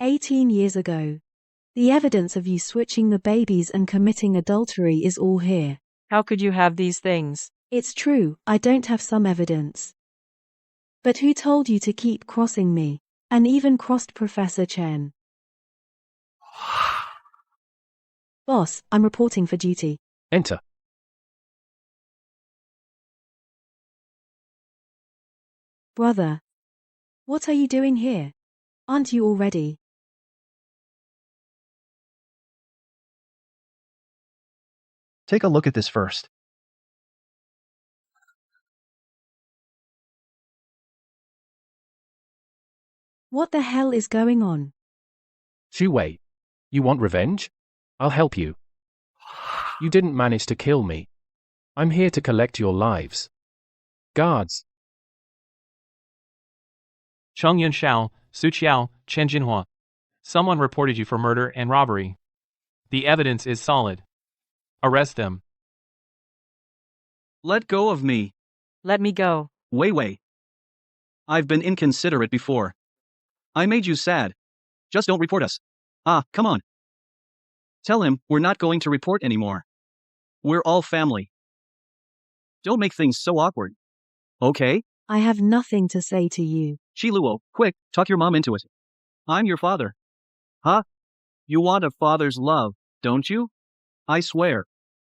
18 years ago, the evidence of you switching the babies and committing adultery is all here. How could you have these things? It's true, I don't have some evidence. But who told you to keep crossing me, and even crossed Professor Chen? Boss, I'm reporting for duty. Enter. Brother, what are you doing here? Aren't you all ready? Take a look at this first. What the hell is going on? Xu Wei, you want revenge? I'll help you. You didn't manage to kill me. I'm here to collect your lives. Guards. Cheng Yunshao, Su Qiao, Chen Jinhua. Someone reported you for murder and robbery. The evidence is solid. Arrest them. Let go of me. Let me go. Wei Wei. I've been inconsiderate before. I made you sad. Just don't report us. Come on. Tell him we're not going to report anymore. We're all family. Don't make things so awkward. Okay? I have nothing to say to you. Qi Luo, quick, talk your mom into it. I'm your father. Huh? You want a father's love, don't you? I swear.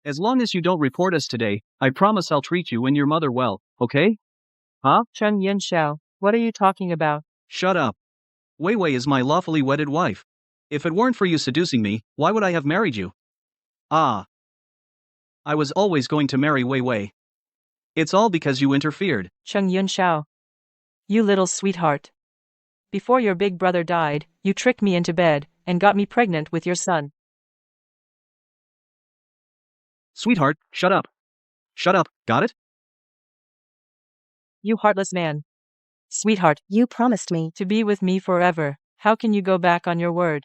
As long as you don't report us today, I promise I'll treat you and your mother well, okay? Huh? Cheng Yunshao, what are you talking about? Shut up. Wei Wei is my lawfully wedded wife. If it weren't for you seducing me, why would I have married you? I was always going to marry Wei Wei. It's all because you interfered. Cheng Yunshao. You little sweetheart. Before your big brother died, you tricked me into bed, and got me pregnant with your son. Sweetheart, shut up. Shut up, got it? You heartless man. Sweetheart, You promised me. to be with me forever. How can you go back on your word?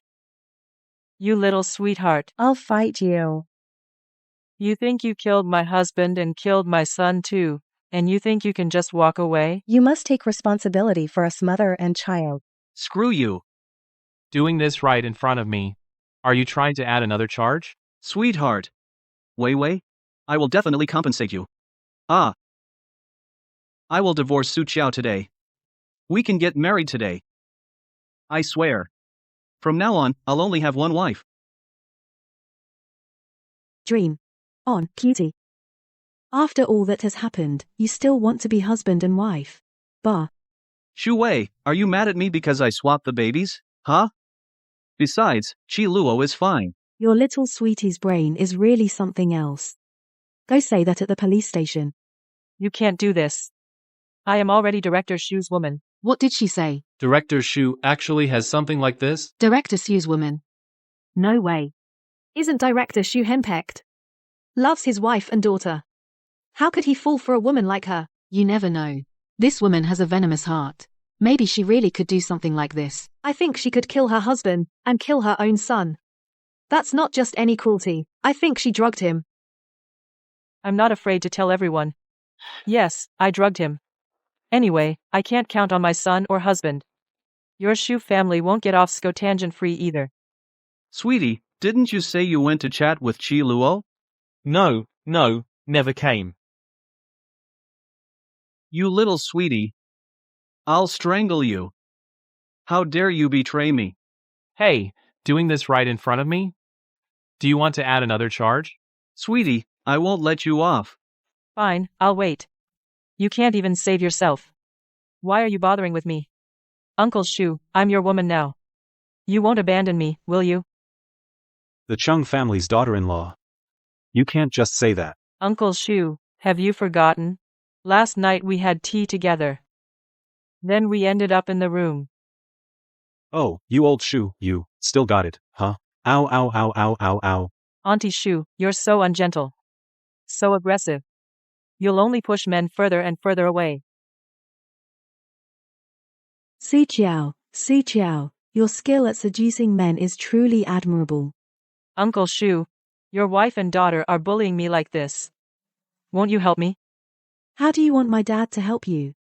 You little sweetheart. I'll fight you. You think you killed my husband and killed my son too, and you think you can just walk away? You must take responsibility for us mother and child. Screw you. Doing this right in front of me. Are you trying to add another charge? Sweetheart. Wei Wei, I will definitely compensate you. I will divorce Su Qiao today. We can get married today. I swear. From now on, I'll only have one wife. Dream on, cutie. After all that has happened, you still want to be husband and wife. Bah. Xu Wei, are you mad at me because I swapped the babies? Huh? Besides, Qi Luo is fine. Your little sweetie's brain is really something else. Go say that at the police station. You can't do this. I am already Director Shu's woman. What did she say? Director Shu actually has something like this? Director Sue's woman. No way. Isn't Director Shu henpecked? Loves his wife and daughter. How could he fall for a woman like her? You never know. This woman has a venomous heart. Maybe she really could do something like this. I think she could kill her husband and kill her own son. That's not just any cruelty. I think she drugged him. I'm not afraid to tell everyone. Yes, I drugged him. Anyway, I can't count on my son or husband. Your Shu family won't get off scotangent free either. Sweetie, didn't you say you went to chat with Qi Luo? No, never came. You little sweetie. I'll strangle you. How dare you betray me? Hey, doing this right in front of me? Do you want to add another charge? Sweetie, I won't let you off. Fine, I'll wait. You can't even save yourself. Why are you bothering with me? Uncle Shu, I'm your woman now. You won't abandon me, will you? The Chung family's daughter-in-law. You can't just say that. Uncle Shu, have you forgotten? Last night we had tea together. Then we ended up in the room. Oh, you old Shu, you still got it, huh? Ow, ow, ow, ow, ow, ow. Auntie Shu, you're so ungentle. So aggressive. You'll only push men further and further away. Su Qiao, your skill at seducing men is truly admirable. Uncle Shu, your wife and daughter are bullying me like this. Won't you help me? How do you want my dad to help you?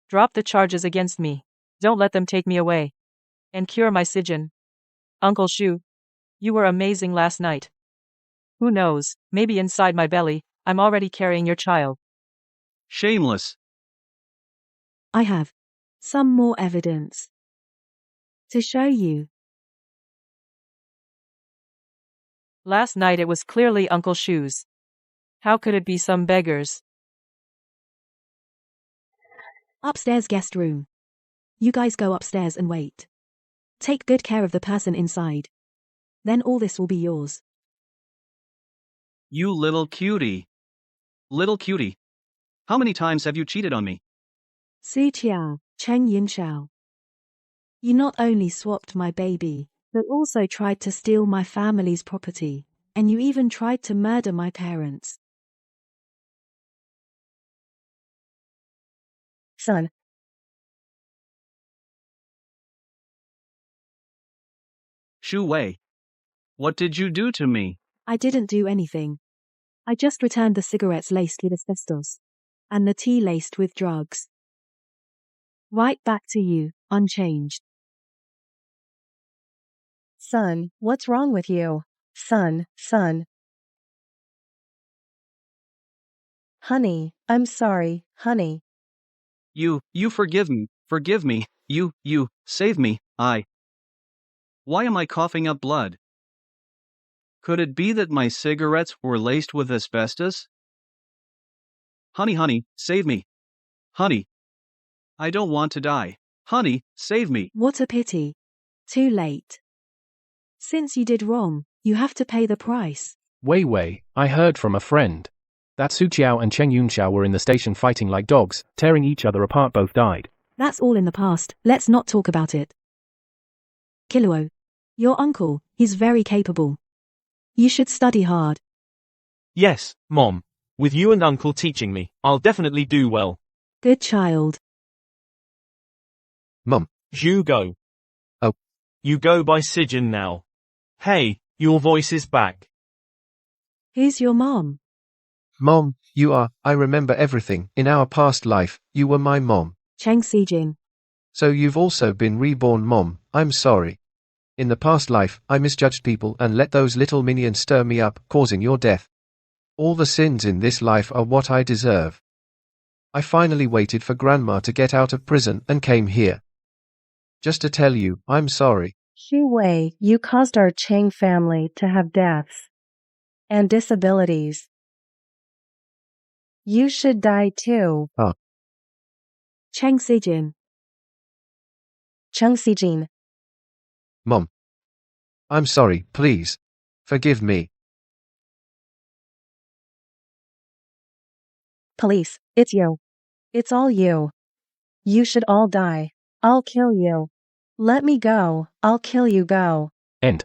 Drop the charges against me. Don't let them take me away. And cure my Sijin. Uncle Shu, you were amazing last night. Who knows, maybe inside my belly, I'm already carrying your child. Shameless. I have some more evidence to show you. Last night it was clearly Uncle Shu's. How could it be some beggars? Upstairs guest room. You guys go upstairs and wait. Take good care of the person inside. Then all this will be yours. You little cutie. Little cutie. How many times have you cheated on me? Su Qiao, Cheng Yunshao. You not only swapped my baby, but also tried to steal my family's property, and you even tried to murder my parents. Son. Shu Wei. What did you do to me? I didn't do anything. I just returned the cigarettes laced with asbestos. And the tea laced with drugs. Right back to you, unchanged. Son, what's wrong with you? Son. Honey, I'm sorry, honey. You forgive me, you, save me, Why am I coughing up blood? Could it be that my cigarettes were laced with asbestos? Honey, save me. Honey. I don't want to die. Honey, save me. What a pity. Too late. Since you did wrong, you have to pay the price. Wei, I heard from a friend that Su Qiao and Cheng Yunshao were in the station fighting like dogs, tearing each other apart. Both died. That's all in the past, let's not talk about it. Kiluo. Your uncle, he's very capable. You should study hard. Yes, Mom. With you and Uncle teaching me, I'll definitely do well. Good child. Mum. You go. Oh. You go by Sijin now. Hey, your voice is back. Who's your mom? Mom, I remember everything. In our past life, you were my mom. Cheng Sijin. So you've also been reborn, Mom. I'm sorry. In the past life, I misjudged people and let those little minions stir me up, causing your death. All the sins in this life are what I deserve. I finally waited for Grandma to get out of prison and came here. Just to tell you, I'm sorry. Shu Wei, you caused our Cheng family to have deaths and disabilities. You should die too. Cheng Sijin. Cheng Sijin. Mom. I'm sorry, please. Forgive me. Police, it's you. It's all you. You should all die. I'll kill you. Let me go, I'll kill you, go. End.